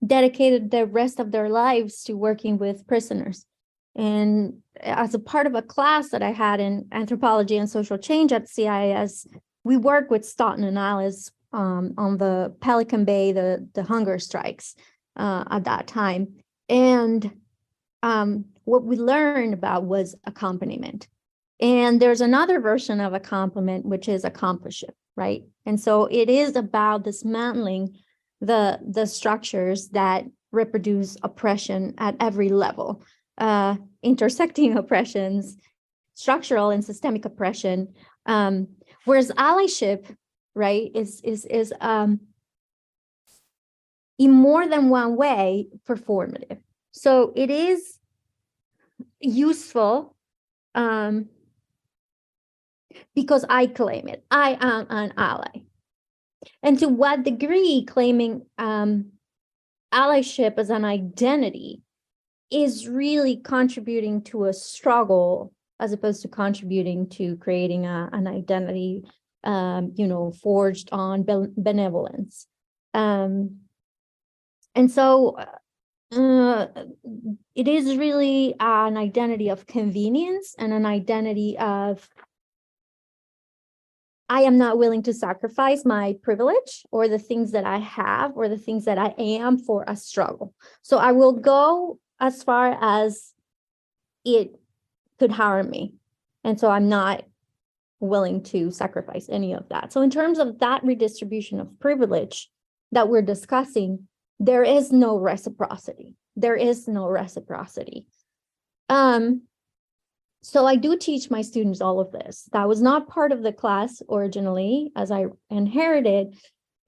dedicated the rest of their lives to working with prisoners. And as a part of a class that I had in anthropology and social change at CIS, we worked with Stoughton and Alice on the Pelican Bay, the hunger strikes at that time. And what we learned about was accompaniment. And there's another version of accompaniment, which is accomplishment, right? And so it is about dismantling the structures that reproduce oppression at every level, intersecting oppressions, structural and systemic oppression. Whereas allyship, right, is in more than one way performative. So it is useful because I claim it. I am an ally. And to what degree claiming allyship as an identity is really contributing to a struggle as opposed to contributing to creating an identity, forged on benevolence. And so it is really an identity of convenience and an identity of I am not willing to sacrifice my privilege or the things that I have or the things that I am for a struggle. So I will go as far as it could harm me. And so I'm not willing to sacrifice any of that. So in terms of that redistribution of privilege that we're discussing, there is no reciprocity. There is no reciprocity. So I do teach my students all of this. That was not part of the class originally as I inherited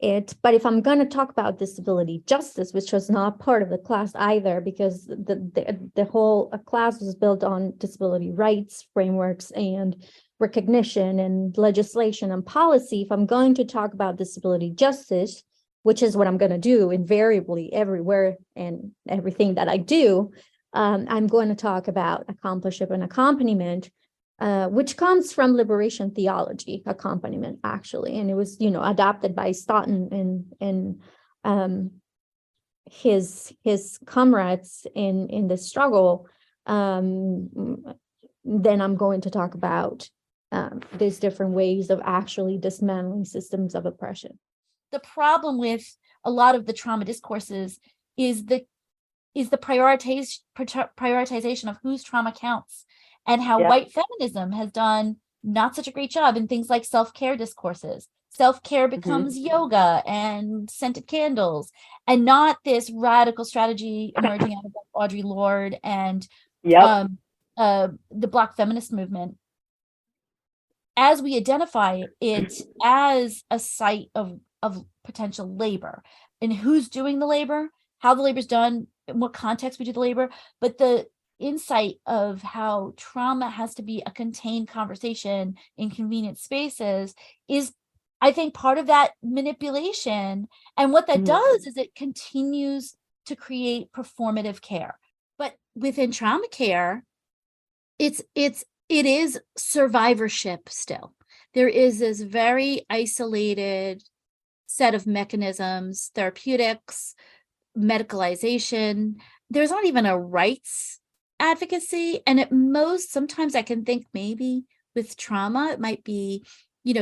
it. But if I'm going to talk about disability justice, which was not part of the class either, because the whole class was built on disability rights, frameworks, and recognition and legislation and policy, if I'm going to talk about disability justice, which is what I'm going to do invariably everywhere and everything that I do, I'm going to talk about accomplishment and accompaniment, which comes from liberation theology, accompaniment, actually. And it was, adopted by Stoughton and his comrades in the struggle. Then I'm going to talk about these different ways of actually dismantling systems of oppression. The problem with a lot of the trauma discourses is the prioritization of whose trauma counts, and how white feminism has done not such a great job in things like self-care discourses. Self-care becomes yoga and scented candles, and not this radical strategy emerging out of Audre Lorde and the Black feminist movement. As we identify it as a site of potential labor, and who's doing the labor, how the labor is done, in what context we do the labor, but the insight of how trauma has to be a contained conversation in convenient spaces is, I think, part of that manipulation. And what that does is it continues to create performative care. But within trauma care, it is survivorship still. There is this very isolated set of mechanisms, therapeutics, medicalization. There's not even a rights advocacy. And at most, sometimes I can think maybe with trauma, it might be,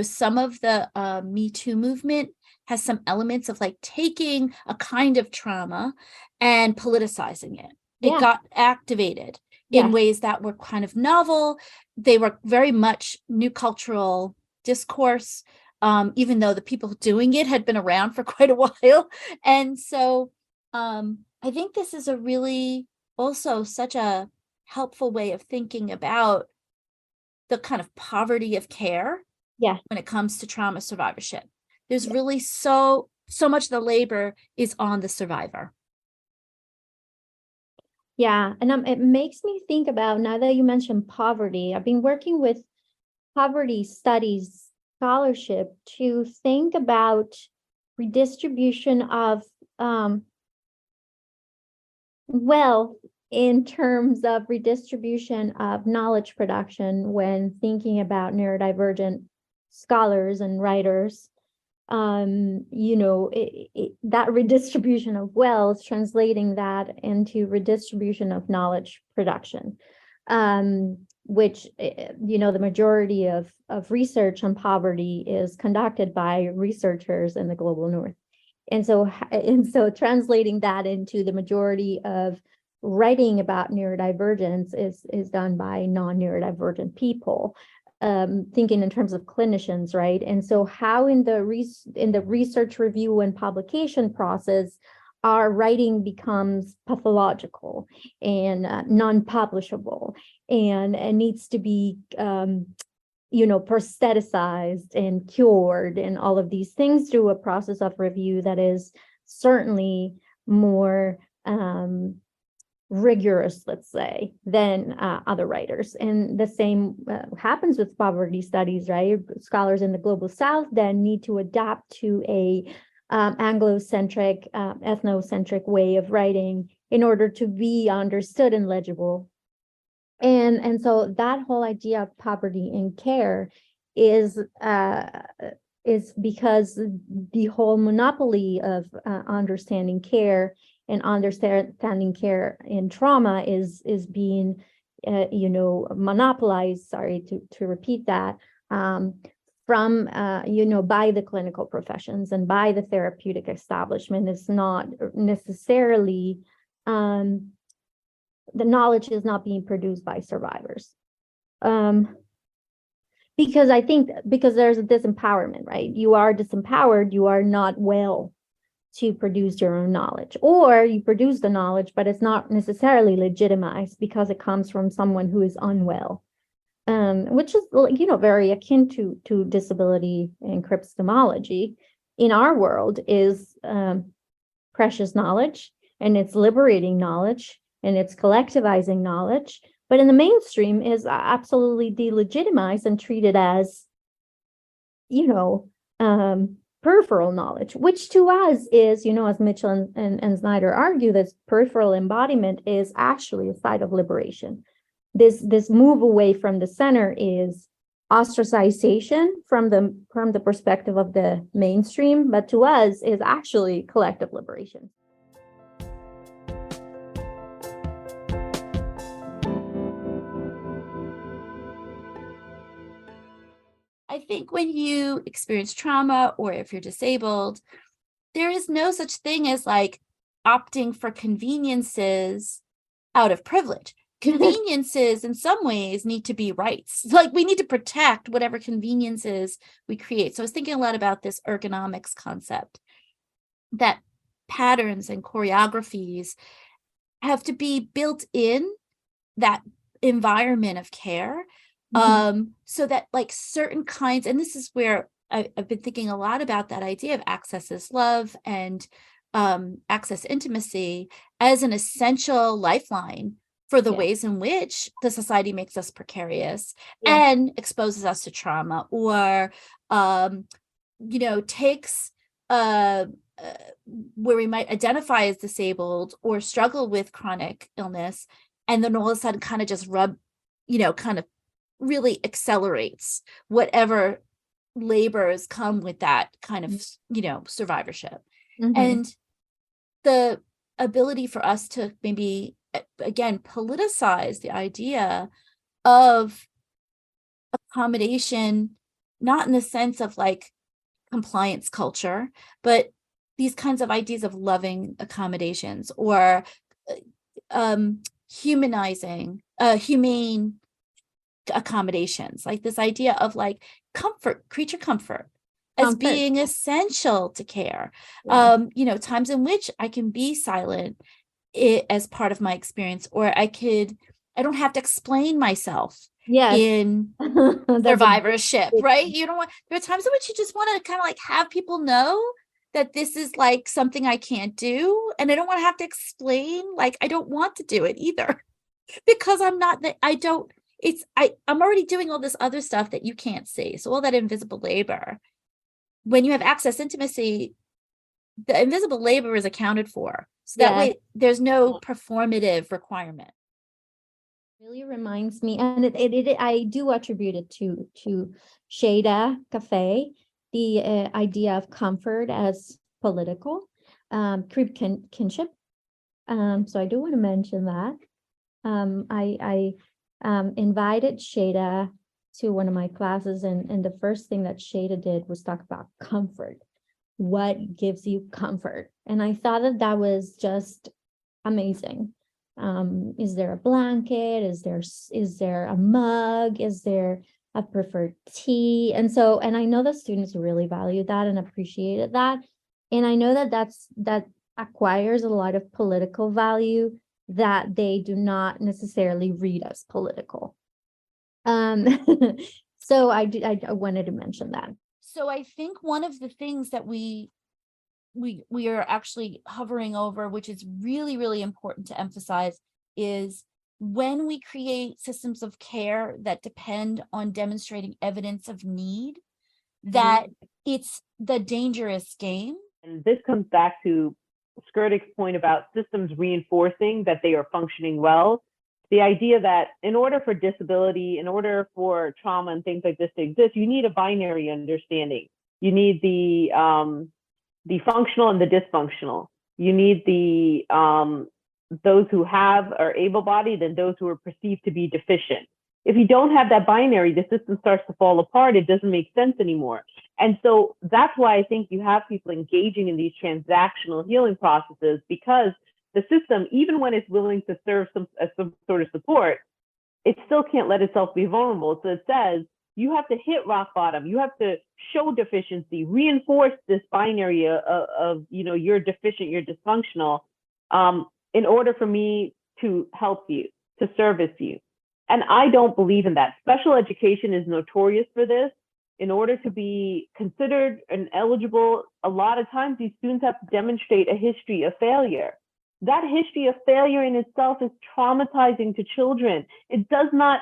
some of the Me Too movement has some elements of like taking a kind of trauma and politicizing it. It got activated in ways that were kind of novel. They were very much new cultural discourse, even though the people doing it had been around for quite a while. And so I think this is a really also such a helpful way of thinking about the kind of poverty of care when it comes to trauma survivorship. There's really so much of the labor is on the survivor. Yeah, and it makes me think about, now that you mentioned poverty, I've been working with poverty studies scholarship to think about redistribution of wealth in terms of redistribution of knowledge production when thinking about neurodivergent scholars and writers. That redistribution of wealth, translating that into redistribution of knowledge production, which, the majority of research on poverty is conducted by researchers in the global north. And so translating that into the majority of writing about neurodivergence is done by non-neurodivergent people. Thinking in terms of clinicians, right? And so how in the research review and publication process, our writing becomes pathological and non-publishable and needs to be, prostheticized and cured and all of these things through a process of review that is certainly more rigorous, let's say, than other writers. And the same happens with poverty studies, right? Scholars in the global south then need to adapt to a Anglo-centric, ethnocentric way of writing in order to be understood and legible. And so that whole idea of poverty in care is because the whole monopoly of understanding care and understanding care in trauma is being, monopolized, sorry to repeat that, from, by the clinical professions and by the therapeutic establishment. It's not necessarily, the knowledge is not being produced by survivors. Because there's a disempowerment, right? You are disempowered, you are not well to produce your own knowledge, or you produce the knowledge, but it's not necessarily legitimized because it comes from someone who is unwell, which is, very akin to disability and epistemology in our world is precious knowledge, and it's liberating knowledge, and it's collectivizing knowledge, but in the mainstream is absolutely delegitimized and treated as, peripheral knowledge, which to us is, as Mitchell and Snyder argue, this peripheral embodiment is actually a site of liberation. This move away from the center is ostracization from the perspective of the mainstream, but to us is actually collective liberation. I think when you experience trauma or if you're disabled, there is no such thing as like opting for conveniences out of privilege. Conveniences in some ways need to be rights. Like we need to protect whatever conveniences we create. So I was thinking a lot about this ergonomics concept, that patterns and choreographies have to be built in that environment of care. So that like certain kinds, and this is where I've been thinking a lot about that idea of access is love and access intimacy as an essential lifeline for the ways in which the society makes us precarious and exposes us to trauma, or takes where we might identify as disabled or struggle with chronic illness, and then all of a sudden kind of just kind of really accelerates whatever labors come with that kind of, survivorship. And the ability for us to maybe, again, politicize the idea of accommodation, not in the sense of like compliance culture, but these kinds of ideas of loving accommodations or humane accommodations, like this idea of like creature comfort as being essential to care. Yeah. Times in which I can be silent as part of my experience, or I don't have to explain myself in survivorship, right? There are times in which you just want to kind of like have people know that this is like something I can't do, and I don't want to have to explain, like I don't want to do it either because I'm already doing all this other stuff that you can't see. So all that invisible labor, when you have access intimacy, the invisible labor is accounted for. So that way there's no performative requirement. Really reminds me, and I do attribute it to Shada Cafe, the idea of comfort as political, creep kinship. So I do want to mention that. I invited Shada to one of my classes, and the first thing that Shada did was talk about comfort. What gives you comfort? And I thought that was just amazing. Is there a blanket? Is there a mug? Is there a preferred tea? And I know the students really valued that and appreciated that. And I know that acquires a lot of political value that they do not necessarily read as political. So I wanted to mention that. So I think one of the things that we are actually hovering over, which is really, really important to emphasize, is when we create systems of care that depend on demonstrating evidence of need, that it's the dangerous game. And this comes back to Skurtik's point about systems reinforcing that they are functioning well. The idea that in order for disability, in order for trauma and things like this to exist, you need a binary understanding. You need the functional and the dysfunctional. You need those who are able-bodied and those who are perceived to be deficient. If you don't have that binary, the system starts to fall apart. It doesn't make sense anymore. And so that's why I think you have people engaging in these transactional healing processes, because the system, even when it's willing to serve some sort of support, it still can't let itself be vulnerable. So it says, you have to hit rock bottom. You have to show deficiency, reinforce this binary of you're deficient, you're dysfunctional, in order for me to help you, to service you. And I don't believe in that. Special education is notorious for this. In order to be considered and eligible, a lot of times these students have to demonstrate a history of failure. That history of failure in itself is traumatizing to children. It does not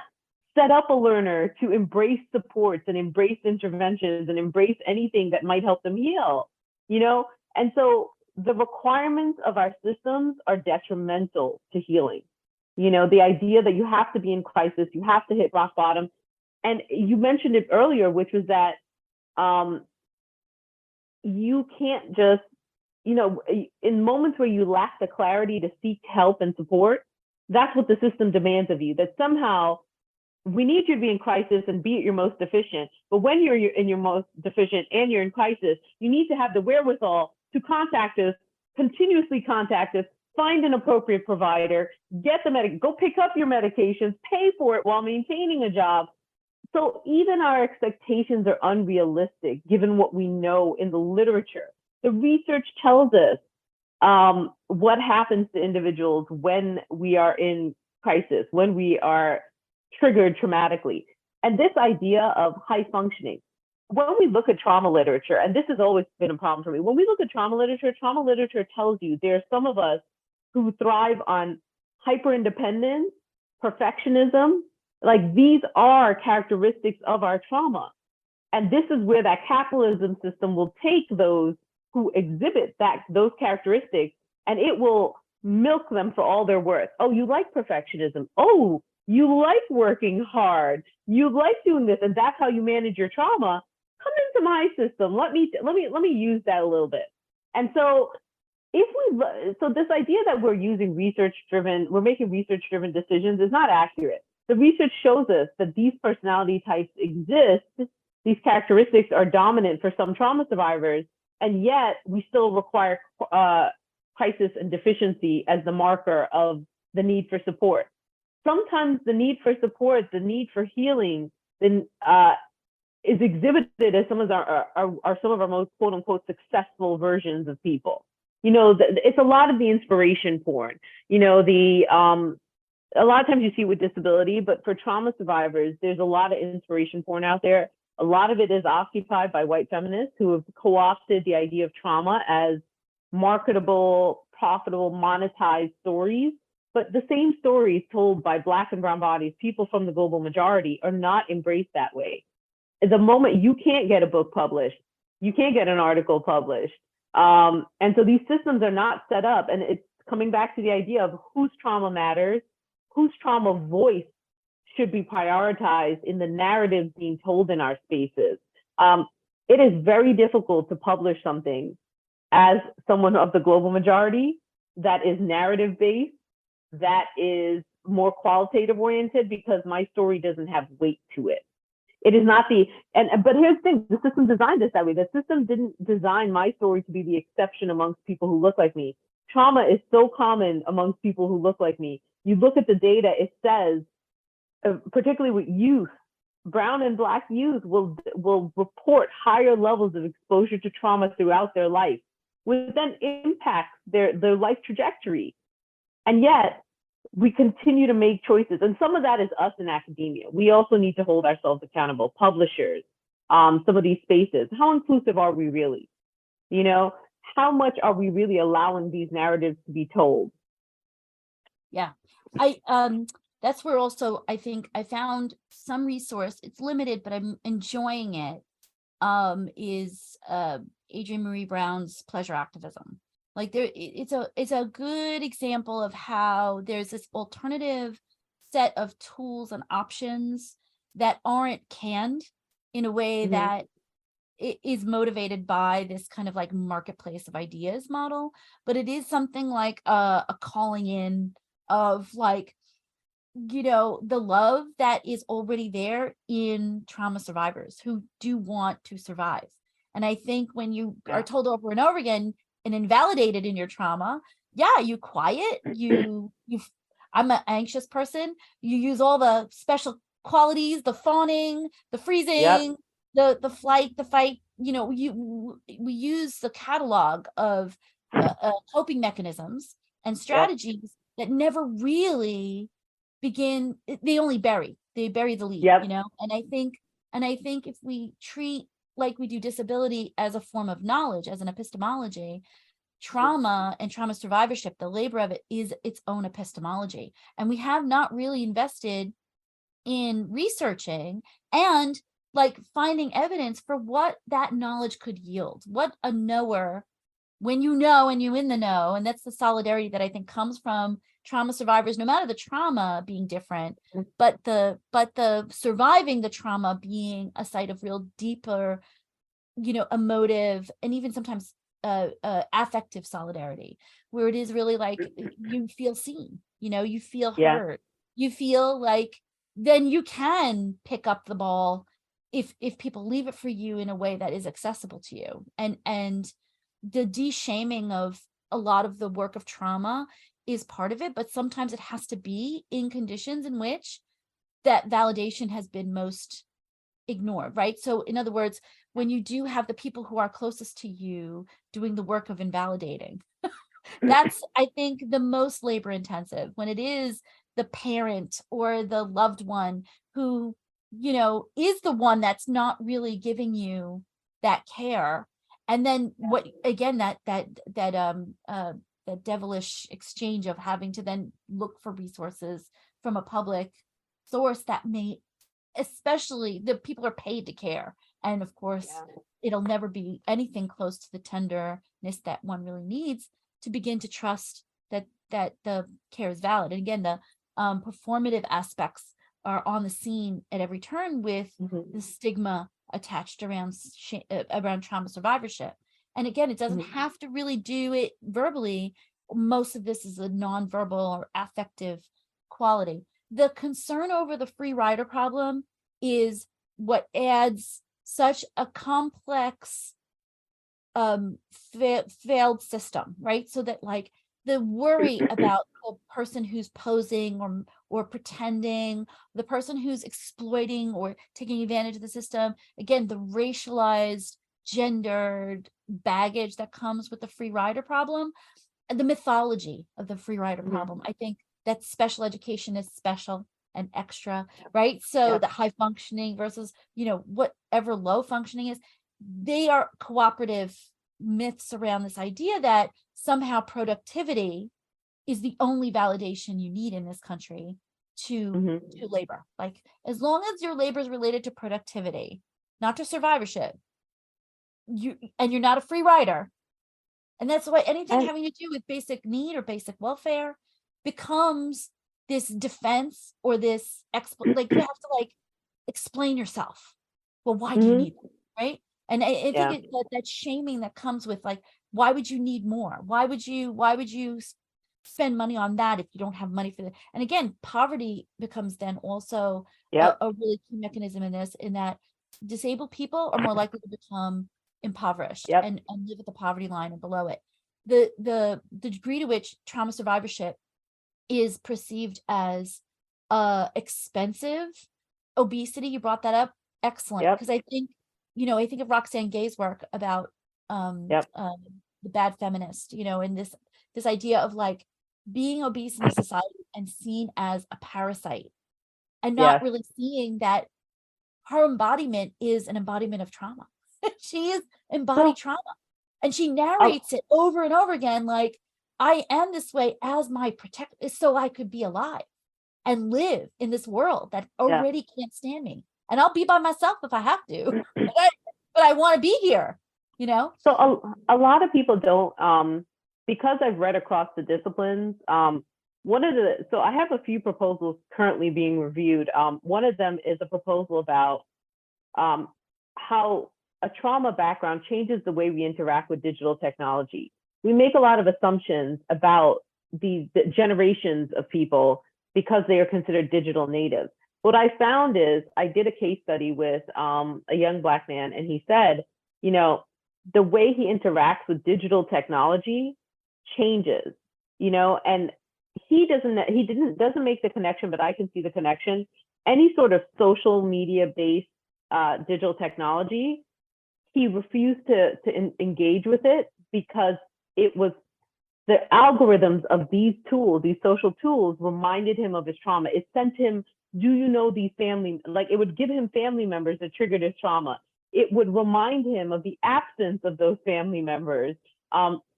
set up a learner to embrace supports and embrace interventions and embrace anything that might help them heal, And so the requirements of our systems are detrimental to healing. The idea that you have to be in crisis, you have to hit rock bottom. And you mentioned it earlier, which was that you can't just, in moments where you lack the clarity to seek help and support, that's what the system demands of you, that somehow we need you to be in crisis and be at your most deficient. But when you're in your most deficient and you're in crisis, you need to have the wherewithal to contact us, continuously contact us, find an appropriate provider, go pick up your medications, pay for it while maintaining a job. So even our expectations are unrealistic given what we know in the literature. The research tells us what happens to individuals when we are in crisis, when we are triggered traumatically. And this idea of high functioning, when we look at trauma literature, and this has always been a problem for me, when we look at trauma literature tells you there are some of us who thrive on hyper-independence, perfectionism. Like, these are characteristics of our trauma. And this is where that capitalism system will take those who exhibit those characteristics, and it will milk them for all they're worth. Oh, you like perfectionism. Oh, you like working hard. You like doing this, and that's how you manage your trauma. Come into my system. Let me use that a little bit. And so this idea that we're making research-driven decisions is not accurate. The research shows us that these personality types exist these characteristics are dominant for some trauma survivors, and yet we still require crisis and deficiency as the marker of the need for support. Sometimes the need for support, the need for healing, then is exhibited as some of our most quote unquote successful versions of people. You know, it's a lot of the inspiration porn. You know, a lot of times you see it with disability, but for trauma survivors, there's a lot of inspiration porn out there. A lot of it is occupied by white feminists who have co-opted the idea of trauma as marketable, profitable, monetized stories. But the same stories told by Black and brown bodies, people from the global majority, are not embraced that way. At the moment, you can't get a book published, you can't get an article published. And so these systems are not set up. And it's coming back to the idea of whose trauma matters, whose trauma voice should be prioritized in the narratives being told in our spaces. It is very difficult to publish something as someone of the global majority that is narrative based, that is more qualitative oriented, because my story doesn't have weight to it. It is not but here's the thing, the system designed us that way. The system didn't design my story to be the exception amongst people who look like me. Trauma is so common amongst people who look like me. You look at the data, it says, particularly with youth, brown and Black youth will report higher levels of exposure to trauma throughout their life, which then impacts their life trajectory. And yet, we continue to make choices. And some of that is us in academia. We also need to hold ourselves accountable, publishers, some of these spaces. How inclusive are we really? You know, how much are we really allowing these narratives to be told? Yeah, that's where also I think I found some resource. It's limited, but I'm enjoying it. Is Adrienne Marie Brown's Pleasure Activism. Like it's a good example of how there's this alternative set of tools and options that aren't canned in a way that it is motivated by this kind of like marketplace of ideas model, but it is something like a calling in of like, you know, the love that is already there in trauma survivors who do want to survive. And I think when you are told over and over again and invalidated in your trauma, you quiet, I'm an anxious person, you use all the special qualities, the fawning, the freezing, the flight, the fight, you know, we use the catalog of coping mechanisms and strategies that never really begin. They only bury the lead, you know. And I think if we treat like we do disability as a form of knowledge, as an epistemology, trauma and trauma survivorship, the labor of it is its own epistemology. And we have not really invested in researching and like finding evidence for what that knowledge could yield, what a knower, when you know and you in the know. And that's the solidarity that I think comes from trauma survivors, no matter the trauma being different, but the surviving the trauma being a site of real deeper, you know, emotive and even sometimes affective solidarity, where it is really like you feel seen, you know, you feel heard, you feel like then you can pick up the ball if people leave it for you in a way that is accessible to you. And the de-shaming of a lot of the work of trauma is part of it, but sometimes it has to be in conditions in which that validation has been most ignored, right? So in other words, when you do have the people who are closest to you doing the work of invalidating, that's, I think, the most labor intensive, when it is the parent or the loved one who, you know, is the one that's not really giving you that care. And then what, again, that devilish exchange of having to then look for resources from a public source that may, especially the people are paid to care. And of course, it'll never be anything close to the tenderness that one really needs to begin to trust that the care is valid. And again, the performative aspects are on the scene at every turn with the stigma attached around trauma survivorship. And again, it doesn't have to really do it verbally. Most of this is a nonverbal or affective quality. The concern over the free rider problem is what adds such a complex failed system, right? So that like the worry about the person who's posing or pretending, the person who's exploiting or taking advantage of the system, again, the racialized, gendered baggage that comes with the free rider problem, and the mythology of the free rider problem. I think that special education is special and extra, right? So the high functioning versus, whatever low functioning is, they are cooperative myths around this idea that somehow productivity is the only validation you need in this country to labor. Like, as long as your labor is related to productivity, not to survivorship, you're not a free rider. And that's why anything having to do with basic need or basic welfare becomes this defense or this like you have to explain yourself. Well, why do you need it, right? And I think that shaming that comes with why would you need more? Why would you spend money on that if you don't have money for that? And again, poverty becomes then also a really key mechanism in this, in that disabled people are more likely to become impoverished and live at the poverty line or below it. The degree to which trauma survivorship is perceived as expensive, obesity, you brought that up, excellent, because I think of Roxane Gay's work about the bad feminist, and this idea of being obese in a society and seen as a parasite, and not really seeing that her embodiment is an embodiment of trauma. She is embodied trauma, and she narrates it over and over again, like, I am this way as my protect, so I could be alive and live in this world that already can't stand me, and I'll be by myself if I have to, but I want to be here, So a lot of people don't, because I've read across the disciplines, so I have a few proposals currently being reviewed. One of them is a proposal about how a trauma background changes the way we interact with digital technology. We make a lot of assumptions about the generations of people because they are considered digital natives. What I found is, I did a case study with a young Black man, and he said, the way he interacts with digital technology changes, and he doesn't make the connection, but I can see the connection. Any sort of social media based digital technology, he refused to engage with it because it was the algorithms of these tools, these social tools, reminded him of his trauma. It sent him, do you know these family, it would give him family members that triggered his trauma. It would remind him of the absence of those family members,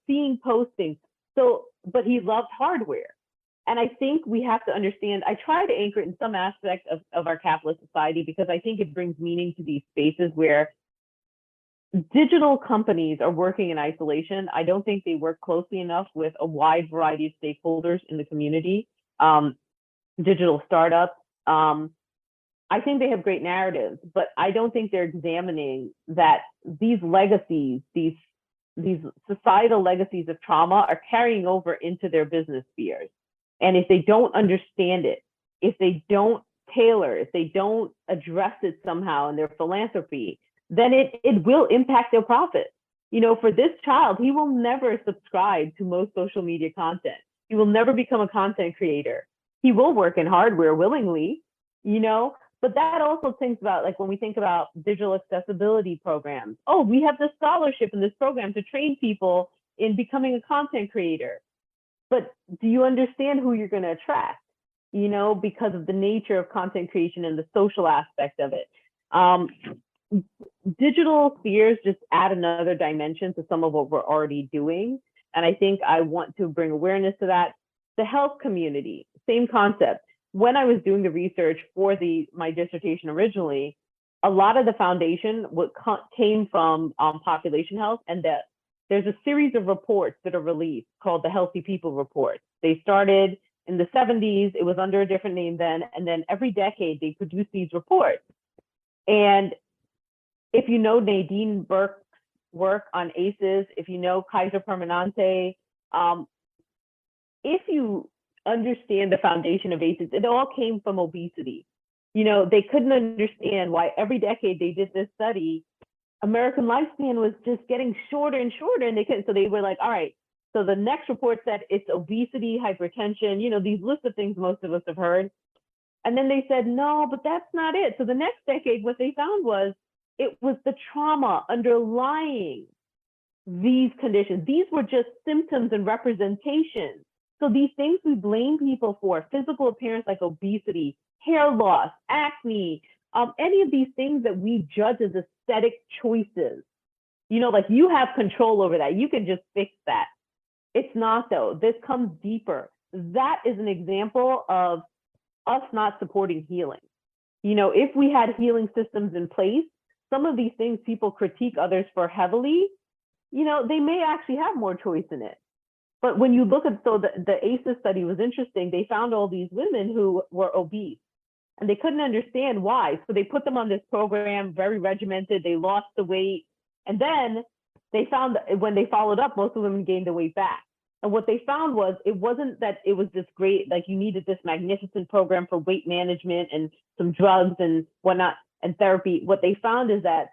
seeing postings. So, but he loved hardware. And I think we have to understand, I try to anchor it in some aspect of our capitalist society, because I think it brings meaning to these spaces where digital companies are working in isolation. I don't think they work closely enough with a wide variety of stakeholders in the community, digital startups. I think they have great narratives, but I don't think they're examining that these legacies, these societal legacies of trauma are carrying over into their business spheres. And if they don't understand it, if they don't tailor, if they don't address it somehow in their philanthropy, then it will impact their profits. For this child, he will never subscribe to most social media content. He will never become a content creator. He will work in hardware willingly, but that also thinks about, when we think about digital accessibility programs, we have this scholarship in this program to train people in becoming a content creator. But do you understand who you're going to attract, because of the nature of content creation and the social aspect of it? Digital spheres just add another dimension to some of what we're already doing. And I think I want to bring awareness to that. The health community, same concept. When I was doing the research for my dissertation originally, a lot of the foundation came from population health, and that there's a series of reports that are released called the Healthy People Report. They started in the 70s, it was under a different name then, and then every decade they produce these reports. And if you know Nadine Burke's work on ACEs, if you know Kaiser Permanente, if you understand the foundation of ACEs, it all came from obesity. They couldn't understand why every decade they did this study, American lifespan was just getting shorter and shorter, and they couldn't. So they were like, all right. So the next report said it's obesity, hypertension, these lists of things most of us have heard. And then they said, no, but that's not it. So the next decade, what they found was it was the trauma underlying these conditions. These were just symptoms and representations. So these things we blame people for, physical appearance like obesity, hair loss, acne, any of these things that we judge as aesthetic choices, like you have control over that. You can just fix that. It's not though. This comes deeper. That is an example of us not supporting healing. If we had healing systems in place, some of these things people critique others for heavily, they may actually have more choice in it. But when you look at, so the ACEs study was interesting. They found all these women who were obese and they couldn't understand why. So they put them on this program, very regimented. They lost the weight. And then they found that when they followed up, most of the women gained the weight back. And what they found was it wasn't that it was this great, like you needed this magnificent program for weight management and some drugs and whatnot and therapy. What they found is that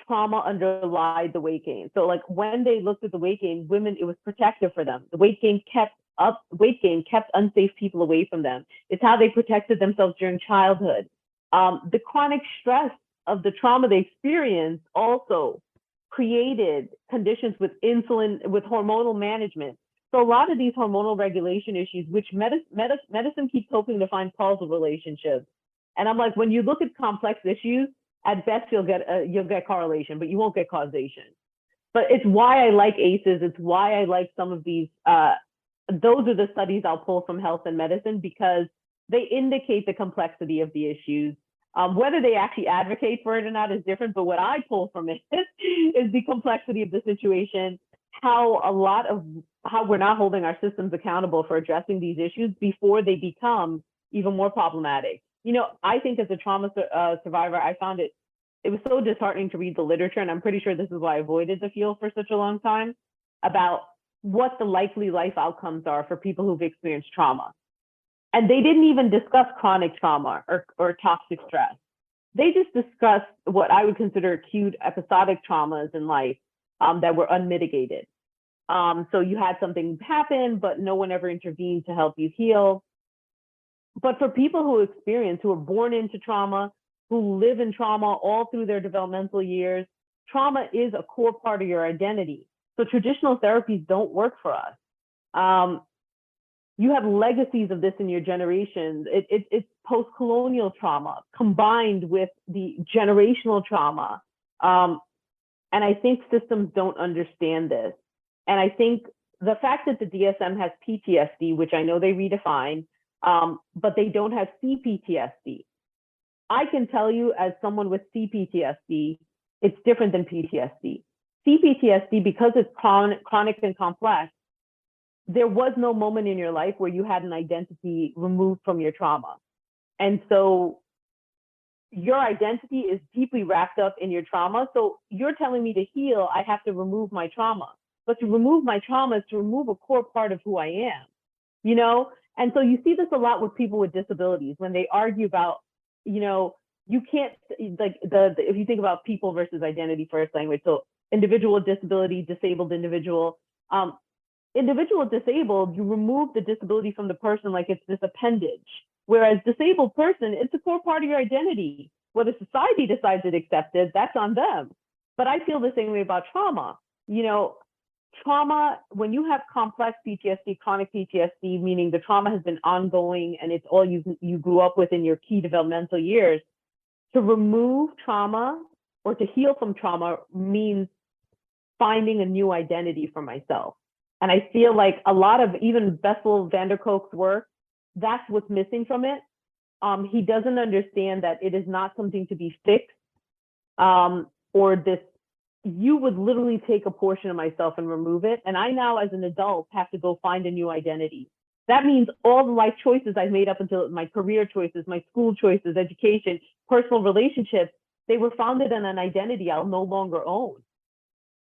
trauma underlied the weight gain. So like when they looked at the weight gain, women, it was protective for them. The weight gain kept unsafe people away from them. It's how they protected themselves during childhood. The chronic stress of the trauma they experienced also created conditions with insulin, with hormonal management. So a lot of these hormonal regulation issues, which medicine keeps hoping to find causal relationships. And I'm like, when you look at complex issues, at best you'll get correlation, but you won't get causation. But it's why I like ACEs. It's why I like some of these. Those are the studies I'll pull from health and medicine because they indicate the complexity of the issues. Whether they actually advocate for it or not is different, but what I pull from it is the complexity of the situation, how we're not holding our systems accountable for addressing these issues before they become even more problematic. I think as a trauma survivor, I found it was so disheartening to read the literature, and I'm pretty sure this is why I avoided the field for such a long time, about what the likely life outcomes are for people who've experienced trauma. And they didn't even discuss chronic trauma or toxic stress. They just discussed what I would consider acute episodic traumas in life that were unmitigated. So you had something happen, but no one ever intervened to help you heal. But for people who are born into trauma, who live in trauma all through their developmental years, trauma is a core part of your identity. So traditional therapies don't work for us. You have legacies of this in your generations. It's post-colonial trauma combined with the generational trauma. And I think systems don't understand this. And I think the fact that the DSM has PTSD, which I know they redefine, but they don't have CPTSD. I can tell you as someone with CPTSD, it's different than PTSD. CPTSD, because it's chronic and complex, there was no moment in your life where you had an identity removed from your trauma. And so your identity is deeply wrapped up in your trauma. So you're telling me to heal, I have to remove my trauma. But to remove my trauma is to remove a core part of who I am, And so you see this a lot with people with disabilities when they argue about, you can't, like if you think about people versus identity first language, so individual with disability, disabled individual, individual disabled, you remove the disability from the person like it's this appendage. Whereas disabled person, it's a core part of your identity. Whether society decides it accepted, that's on them. But I feel the same way about trauma. Trauma, when you have complex PTSD, chronic PTSD, meaning the trauma has been ongoing and it's all you grew up with in your key developmental years, to remove trauma or to heal from trauma means finding a new identity for myself. And I feel like a lot of even Bessel van der Kolk's work, that's what's missing from it. He doesn't understand that it is not something to be fixed or this. You would literally take a portion of myself and remove it. And I now, as an adult, have to go find a new identity. That means all the life choices I've made up until my career choices, my school choices, education, personal relationships, they were founded on an identity I'll no longer own.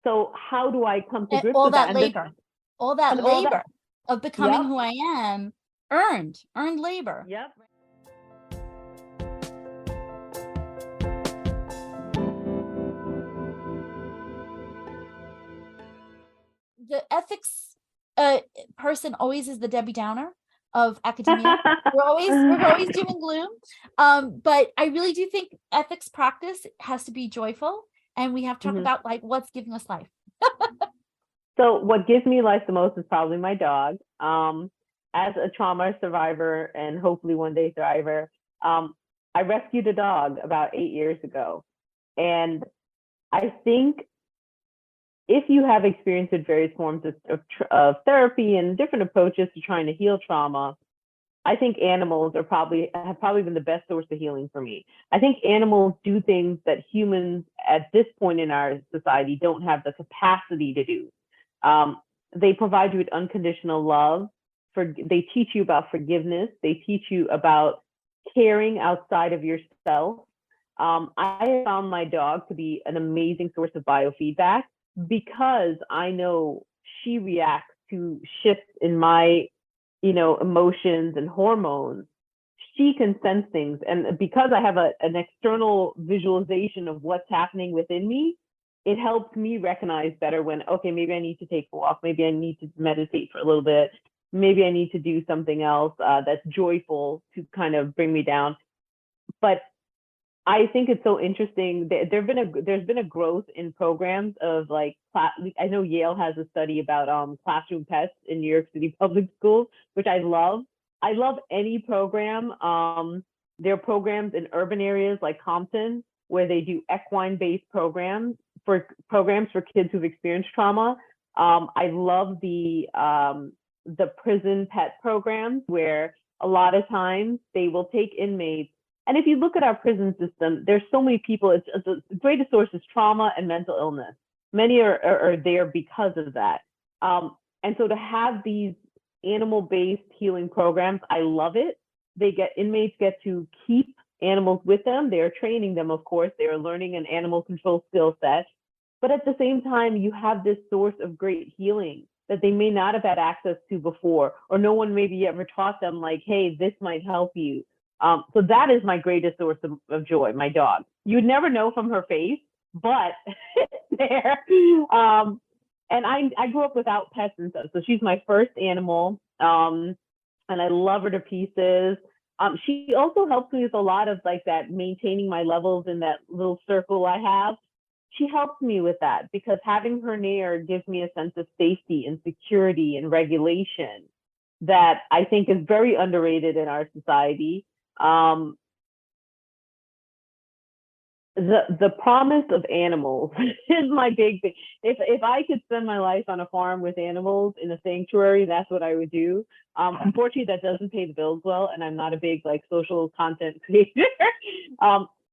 So how do I come to grips with that? All that labor of becoming who I am, earned labor. Yep. person always is the Debbie Downer of academia. we're always doom and gloom. But I really do think ethics practice has to be joyful, and we have to talk about like what's giving us life. So what gives me life the most is probably my dog. As a trauma survivor and hopefully one day thriver, I rescued a dog about 8 years ago. And I think if you have experience with various forms of therapy and different approaches to trying to heal trauma, I think animals have probably been the best source of healing for me. I think animals do things that humans at this point in our society don't have the capacity to do. They provide you with unconditional love. They teach you about forgiveness. They teach you about caring outside of yourself. I found my dog to be an amazing source of biofeedback because I know she reacts to shifts in my, emotions and hormones. She can sense things. And because I have an external visualization of what's happening within me, it helps me recognize better when, okay, maybe I need to take a walk. Maybe I need to meditate for a little bit. Maybe I need to do something else that's joyful to kind of bring me down. But I think it's so interesting. There's been a growth in programs of like, I know Yale has a study about classroom pets in New York City public schools, which I love. I love any program. There are programs in urban areas like Compton where they do equine-based programs for kids who've experienced trauma. I love the prison pet programs where a lot of times they will take inmates. And if you look at our prison system, there's so many people, it's the greatest source is trauma and mental illness. Many are there because of that. And so to have these animal-based healing programs, I love it. Inmates get to keep animals with them. They are training them, of course. They are learning an animal control skill set. But at the same time, you have this source of great healing that they may not have had access to before, or no one maybe ever taught them like, hey, this might help you. So that is my greatest source of joy, my dog. You'd never know from her face, but there. And I grew up without pets and stuff. So she's my first animal, and I love her to pieces. She also helps me with a lot of like that, maintaining my levels in that little circle I have. She helps me with that because having her near gives me a sense of safety and security and regulation that I think is very underrated in our society. The promise of animals is my big thing. If I could spend my life on a farm with animals in a sanctuary, that's what I would do. Unfortunately, that doesn't pay the bills well, and I'm not a big like social content creator.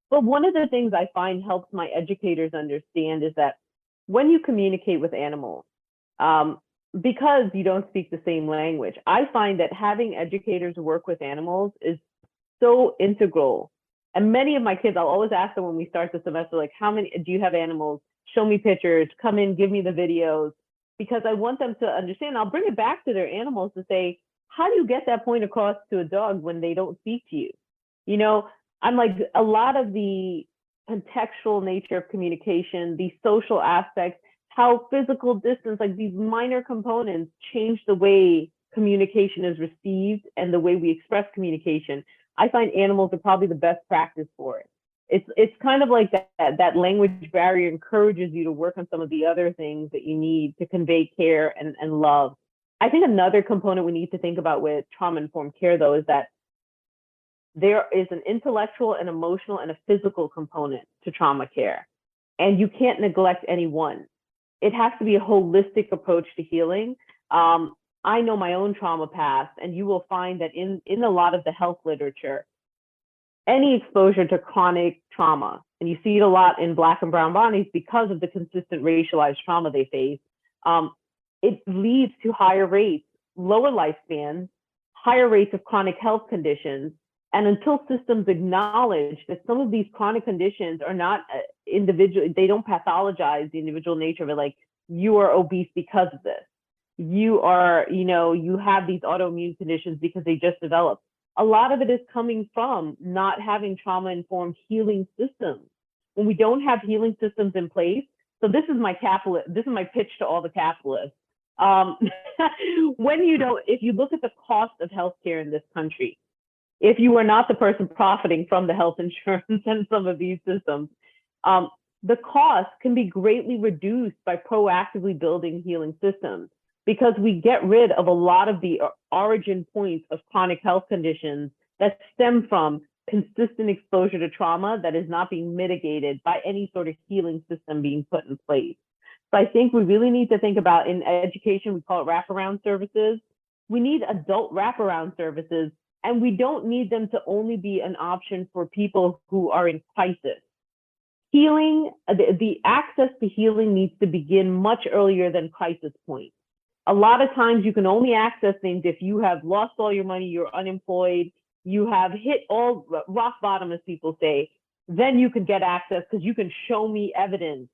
But one of the things I find helps my educators understand is that when you communicate with animals, because you don't speak the same language, I find that having educators work with animals is so integral. And many of my kids, I'll always ask them when we start the semester, like, how many do you have animals? Show me pictures, come in, give me the videos, because I want them to understand. I'll bring it back to their animals to say, how do you get that point across to a dog when they don't speak to you? I'm like, a lot of the contextual nature of communication, the social aspects, how physical distance, like these minor components change the way communication is received and the way we express communication. I find animals are probably the best practice for it. It's kind of like that language barrier encourages you to work on some of the other things that you need to convey care and love. I think another component we need to think about with trauma-informed care, though, is that there is an intellectual and emotional and a physical component to trauma care, and you can't neglect any one. It has to be a holistic approach to healing. I know my own trauma past, and you will find that in a lot of the health literature, any exposure to chronic trauma, and you see it a lot in Black and brown bodies because of the consistent racialized trauma they face, it leads to higher rates, lower lifespans, higher rates of chronic health conditions. And until systems acknowledge that some of these chronic conditions are not individual, they don't pathologize the individual nature of it, like you are obese because of this. You are, you have these autoimmune conditions because they just developed. A lot of it is coming from not having trauma-informed healing systems. When we don't have healing systems in place, so this is my pitch to all the capitalists. If you look at the cost of healthcare in this country, if you are not the person profiting from the health insurance and some of these systems, the cost can be greatly reduced by proactively building healing systems, because we get rid of a lot of the origin points of chronic health conditions that stem from consistent exposure to trauma that is not being mitigated by any sort of healing system being put in place. So I think we really need to think about, in education, we call it wraparound services. We need adult wraparound services, and we don't need them to only be an option for people who are in crisis. Healing, the access to healing needs to begin much earlier than crisis point. A lot of times you can only access things if you have lost all your money, you're unemployed, you have hit all rock bottom, as people say, then you can get access because you can show me evidence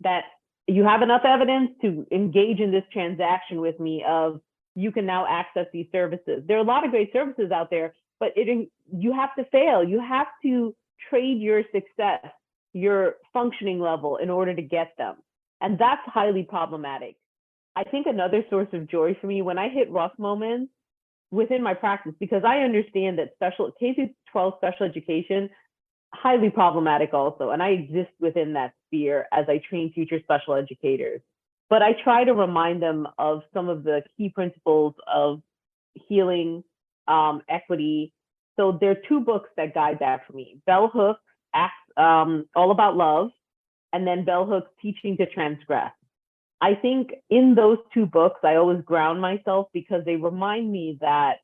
that you have enough evidence to engage in this transaction with me of you can now access these services. There are a lot of great services out there, but you have to fail. You have to trade your success, your functioning level, in order to get them. And that's highly problematic. I think another source of joy for me, when I hit rough moments within my practice, because I understand that K-12 special education, highly problematic also. And I exist within that sphere as I train future special educators. But I try to remind them of some of the key principles of healing, equity. So there are two books that guide that for me. Bell Hooks, All About Love, and then Bell Hooks, Teaching to Transgress. I think in those two books, I always ground myself because they remind me that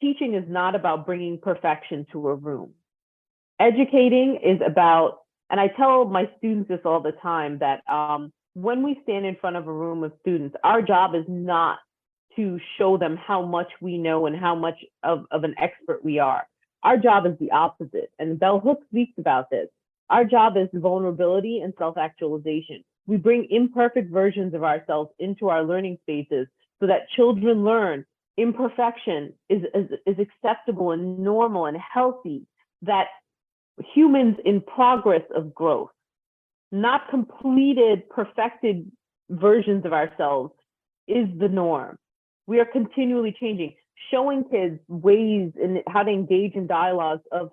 teaching is not about bringing perfection to a room. Educating is about, and I tell my students this all the time, that when we stand in front of a room of students, our job is not to show them how much we know and how much of an expert we are. Our job is the opposite. And Bell Hooks speaks about this. Our job is vulnerability and self-actualization. We bring imperfect versions of ourselves into our learning spaces so that children learn imperfection is acceptable and normal and healthy, that humans in progress of growth, not completed, perfected versions of ourselves, is the norm. We are continually changing, showing kids ways in how to engage in dialogues of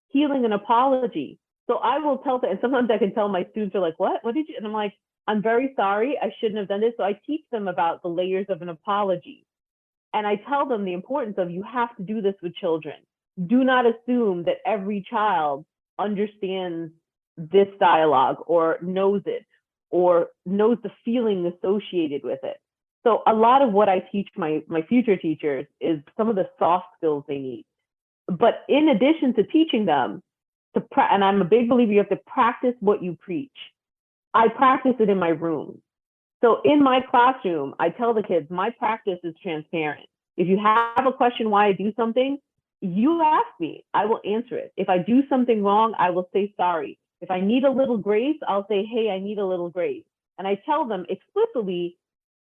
healing and apology. So I will tell them, and sometimes I can tell my students are like, what did you? And I'm like, I'm very sorry, I shouldn't have done this. So I teach them about the layers of an apology. And I tell them the importance of, you have to do this with children. Do not assume that every child understands this dialogue or knows it or knows the feeling associated with it. So a lot of what I teach my future teachers is some of the soft skills they need. But in addition to teaching them, and I'm a big believer, you have to practice what you preach. I practice it in my room. So in my classroom, I tell the kids, my practice is transparent. If you have a question why I do something, you ask me, I will answer it. If I do something wrong, I will say sorry. If I need a little grace, I'll say, hey, I need a little grace. And I tell them explicitly,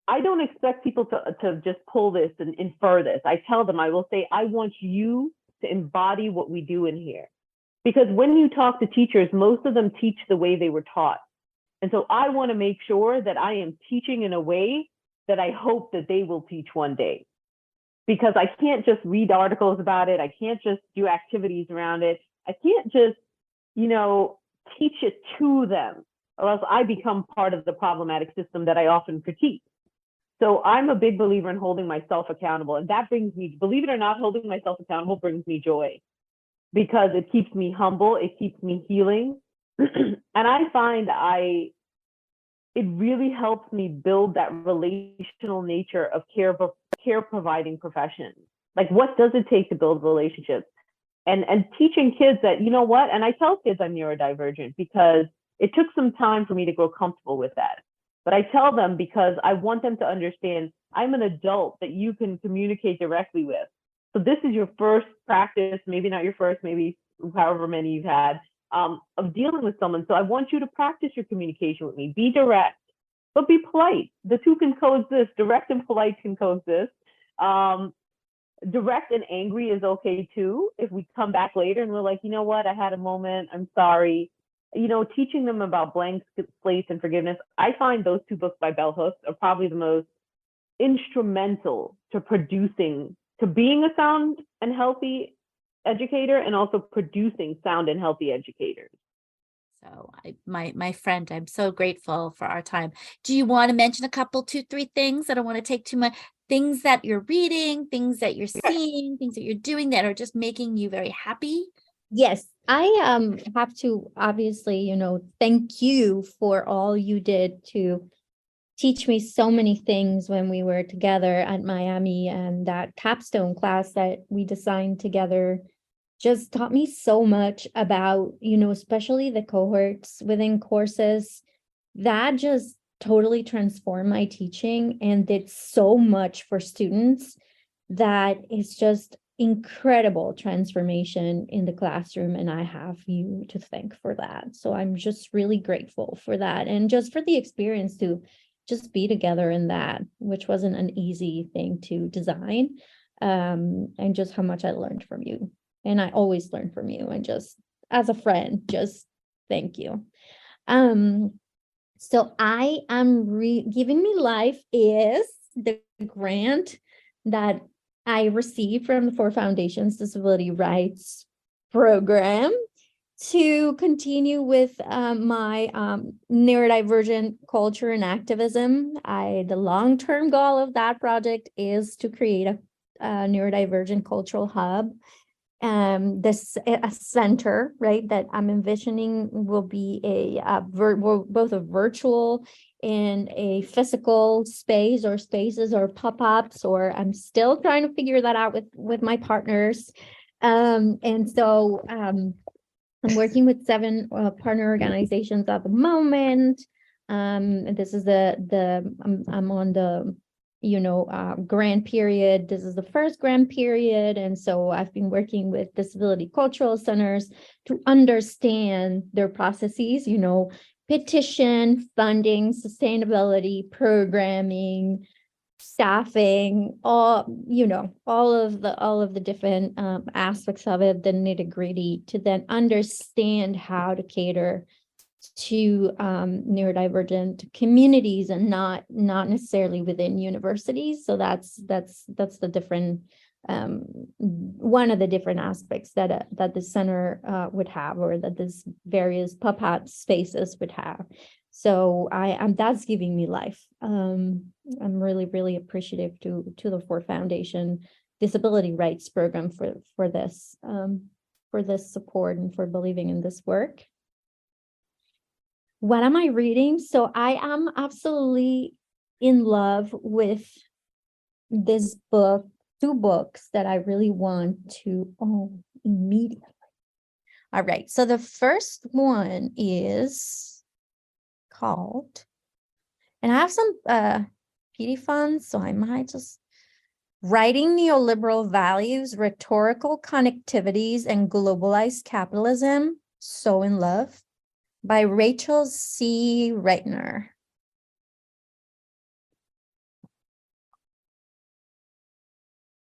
I don't expect people to just pull this and infer this. I tell them, I will say, I want you to embody what we do in here. Because when you talk to teachers, most of them teach the way they were taught. And so I want to make sure that I am teaching in a way that I hope that they will teach one day. Because I can't just read articles about it. I can't just do activities around it. I can't just, teach it to them, or else I become part of the problematic system that I often critique. So I'm a big believer in holding myself accountable. And that brings me, believe it or not, holding myself accountable brings me joy, because it keeps me humble. It keeps me healing. And I find it really helps me build that relational nature of care providing profession. Like, what does it take to build relationships? And teaching kids that, you know what? And I tell kids I'm neurodivergent because it took some time for me to grow comfortable with that. But I tell them because I want them to understand I'm an adult that you can communicate directly with. So this is your first practice, maybe not your first, maybe however many you've had, of dealing with someone. So I want you to practice your communication with me. Be direct, but be polite. The two can coexist. Direct and polite can coexist. Direct and angry is okay too. If we come back later and we're like, you know what, I had a moment, I'm sorry. teaching them about blank slates and forgiveness, I find those two books by bell hooks are probably the most instrumental to being a sound and healthy educator, and also producing sound and healthy educators. So my friend, I'm so grateful for our time. Do you want to mention a couple, 2-3 things? I don't want to take too much. Things that you're reading, things that you're seeing, things that you're doing that are just making you very happy. Yes, I have to obviously, thank you for all you did to teach me so many things when we were together at Miami, and that capstone class that we designed together just taught me so much about, especially the cohorts within courses. That just totally transformed my teaching and did so much for students that it's just incredible transformation in the classroom, and I have you to thank for that. So I'm just really grateful for that, and just for the experience to just be together in that, which wasn't an easy thing to design, and just how much I learned from you. And I always learn from you, and just as a friend, just thank you. So I am Giving Me Life is the grant that I received from the Four Foundations Disability Rights Program to continue with my neurodivergent culture and activism. The long-term goal of that project is to create a neurodivergent cultural hub. A center, right, that I'm envisioning will be both a virtual and a physical space, or spaces, or pop-ups, or I'm still trying to figure that out with my partners. And so I'm working with 7 partner organizations at the moment. And this is I'm on the grant period. This is the first grant period. And so I've been working with disability cultural centers to understand their processes, petition, funding, sustainability, programming, staffing, all of the different aspects of it, the nitty-gritty, to then understand how to cater to neurodivergent communities, and not necessarily within universities. So that's the different one of the different aspects that the center would have, or that this various pop-up spaces would have. So that's giving me life. I'm really, really appreciative to the Ford Foundation Disability Rights Program for this support, and for believing in this work. What am I reading? So I am absolutely in love with this book, 2 books that I really want to own immediately. All right. So the first one is called, and I have some PD funds, so I might just Writing Neoliberal Values, Rhetorical Connectivities, and Globalized Capitalism, So in Love, by Rachel C. Reitner.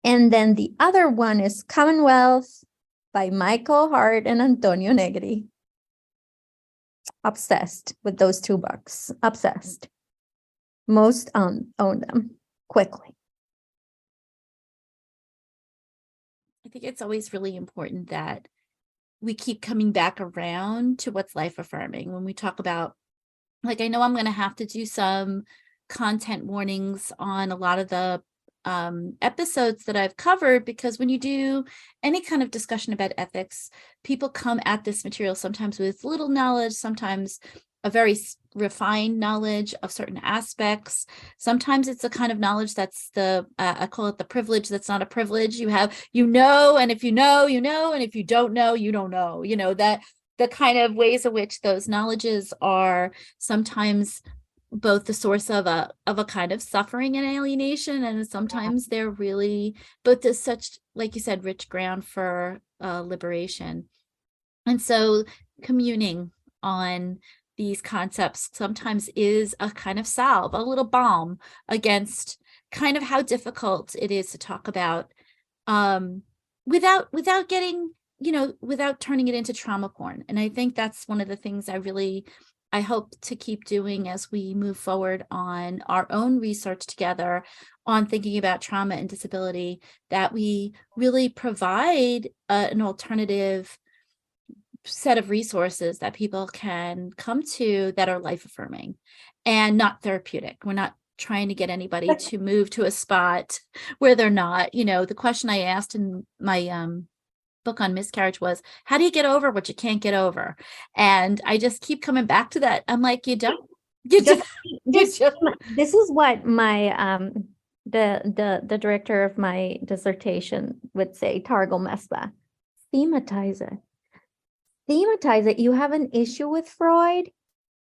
And then the other one is Commonwealth by Michael Hart and Antonio Negri. Obsessed with those 2 books. Obsessed. Most own them quickly. I think it's always really important that we keep coming back around to what's life affirming. When we talk about, like, I know I'm going to have to do some content warnings on a lot of the episodes that I've covered, because when you do any kind of discussion about ethics, people come at this material sometimes with little knowledge, sometimes a very refined knowledge of certain aspects. Sometimes it's a kind of knowledge that's I call it the privilege that's not a privilege. You have, and if you know, and if you don't know, you don't know, that the kind of ways in which those knowledges are sometimes both the source of a kind of suffering and alienation, and sometimes they're really, but there's such, like you said, rich ground for liberation. And so communing on these concepts sometimes is a kind of salve, a little balm against kind of how difficult it is to talk about without getting, without turning it into trauma porn. And I think that's one of the things I hope to keep doing as we move forward on our own research together on thinking about trauma and disability, that we really provide an alternative set of resources that people can come to that are life affirming and not therapeutic. We're not trying to get anybody to move to a spot where they're not. The question I asked in my book on miscarriage was, how do you get over what you can't get over? And I just keep coming back to that. I'm like, you don't. This is what my the director of my dissertation would say, Targil Mesbah. Thematize it. Thematize it. You have an issue with Freud,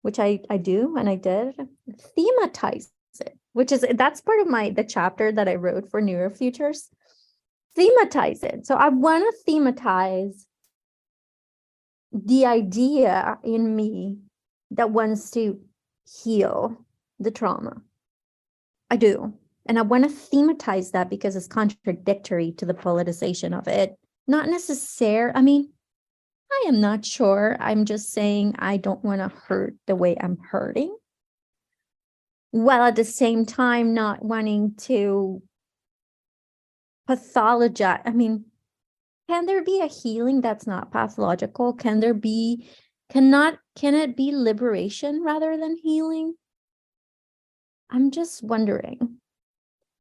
which I do, and I did. Thematize it, that's part of the chapter that I wrote for Neurofutures. Thematize it. So I want to thematize the idea in me that wants to heal the trauma. I do. And I want to thematize that because it's contradictory to the politicization of it. Not necessarily, I am not sure. I'm just saying I don't want to hurt the way I'm hurting, while at the same time not wanting to pathologize. Can there be a healing that's not pathological? Can it be liberation rather than healing? I'm just wondering.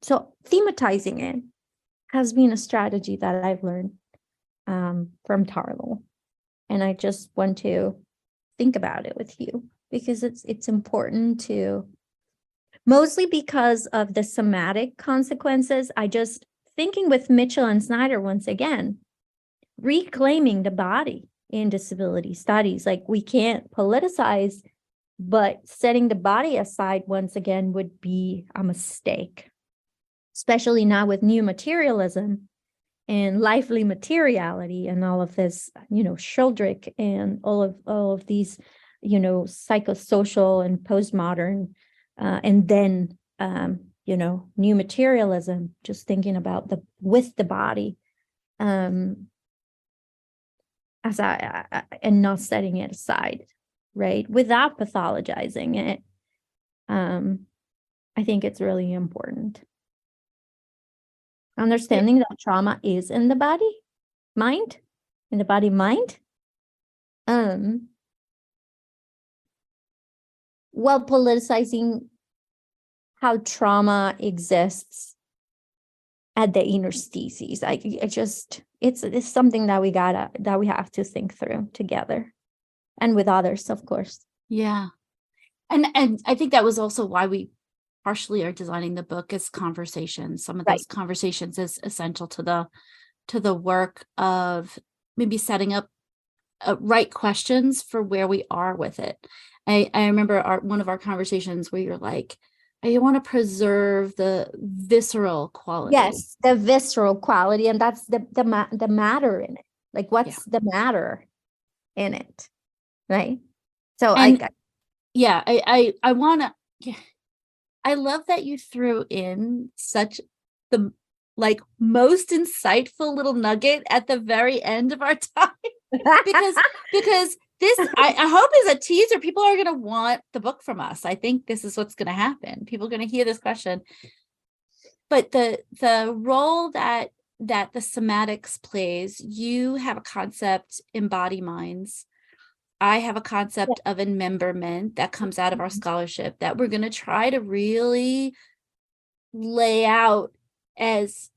So thematizing it has been a strategy that I've learned from Targil. And I just want to think about it with you because it's important to, mostly because of the somatic consequences. Thinking with Mitchell and Snyder once again, reclaiming the body in disability studies. Like, we can't politicize, but setting the body aside once again would be a mistake, especially now with new materialism and lively materiality and all of this, Schuldrich and all of these, psychosocial and postmodern, and then, new materialism, just thinking about with the body, and not setting it aside, right? Without pathologizing it. I think it's really important. Understanding that trauma is in the body, mind, in the body, mind. While politicizing how trauma exists at the interstices. It's something that we have to think through together and with others, of course. Yeah. And I think that was also why we partially are designing the book as conversations. Some of those conversations is essential to the work of maybe setting up right questions for where we are with it. I remember one of our conversations where you're like, I want to preserve the visceral quality. Yes, the visceral quality, and that's the matter in it. Like, what's the matter in it, right? So I want to. I love that you threw in such the most insightful little nugget at the very end of our time, because this I hope is a teaser. People are going to want the book from us. I think this is what's going to happen. People are going to hear this question, but the role that the somatics plays. You have a concept in body minds. I have a concept of enmemberment that comes out of our scholarship that we're going to try to really lay out as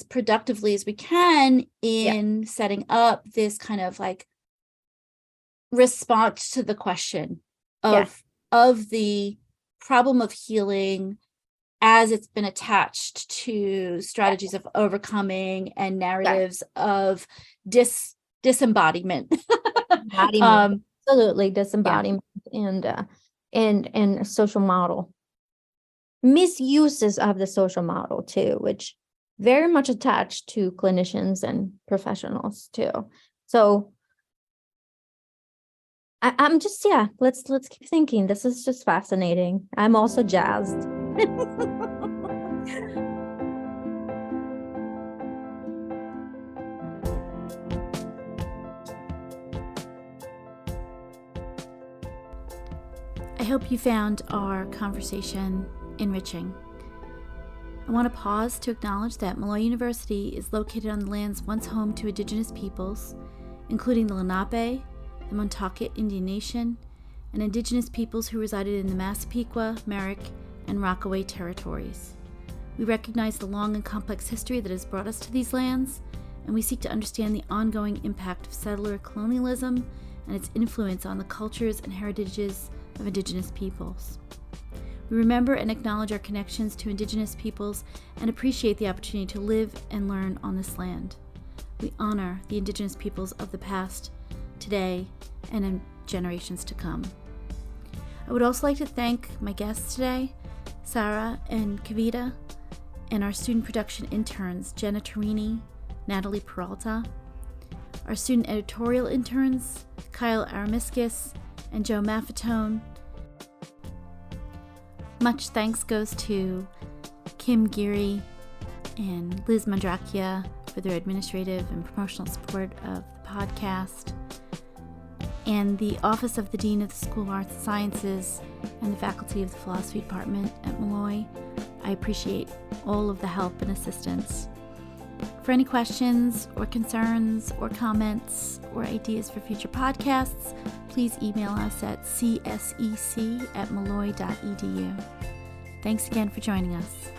productively as we can in setting up this kind of response to the question of the problem of healing as it's been attached to strategies of overcoming and narratives of disembodiment. Absolutely, disembodiment and social model misuses of the social model too, which very much attached to clinicians and professionals too. So I'm just let's keep thinking. This is just fascinating. I'm also jazzed. I hope you found our conversation enriching. I want to pause to acknowledge that Molloy University is located on the lands once home to Indigenous peoples, including the Lenape, the Montaukett Indian Nation, and Indigenous peoples who resided in the Massapequa, Merrick, and Rockaway territories. We recognize the long and complex history that has brought us to these lands, and we seek to understand the ongoing impact of settler colonialism and its influence on the cultures and heritages of Indigenous peoples. We remember and acknowledge our connections to Indigenous peoples and appreciate the opportunity to live and learn on this land. We honor the Indigenous peoples of the past, today, and in generations to come. I would also like to thank my guests today, Sara and Kavita, and our student production interns, Jenna Torini, Natalie Peralta, our student editorial interns, Kyle Aramiscus and Joe Maffetone. Much thanks goes to Kim Geary and Liz Mandrakia for their administrative and promotional support of the podcast, and the Office of the Dean of the School of Arts and Sciences and the Faculty of the Philosophy Department at Molloy. I appreciate all of the help and assistance. For any questions or concerns or comments or ideas for future podcasts, please email us at csec@molloy.edu. Thanks again for joining us.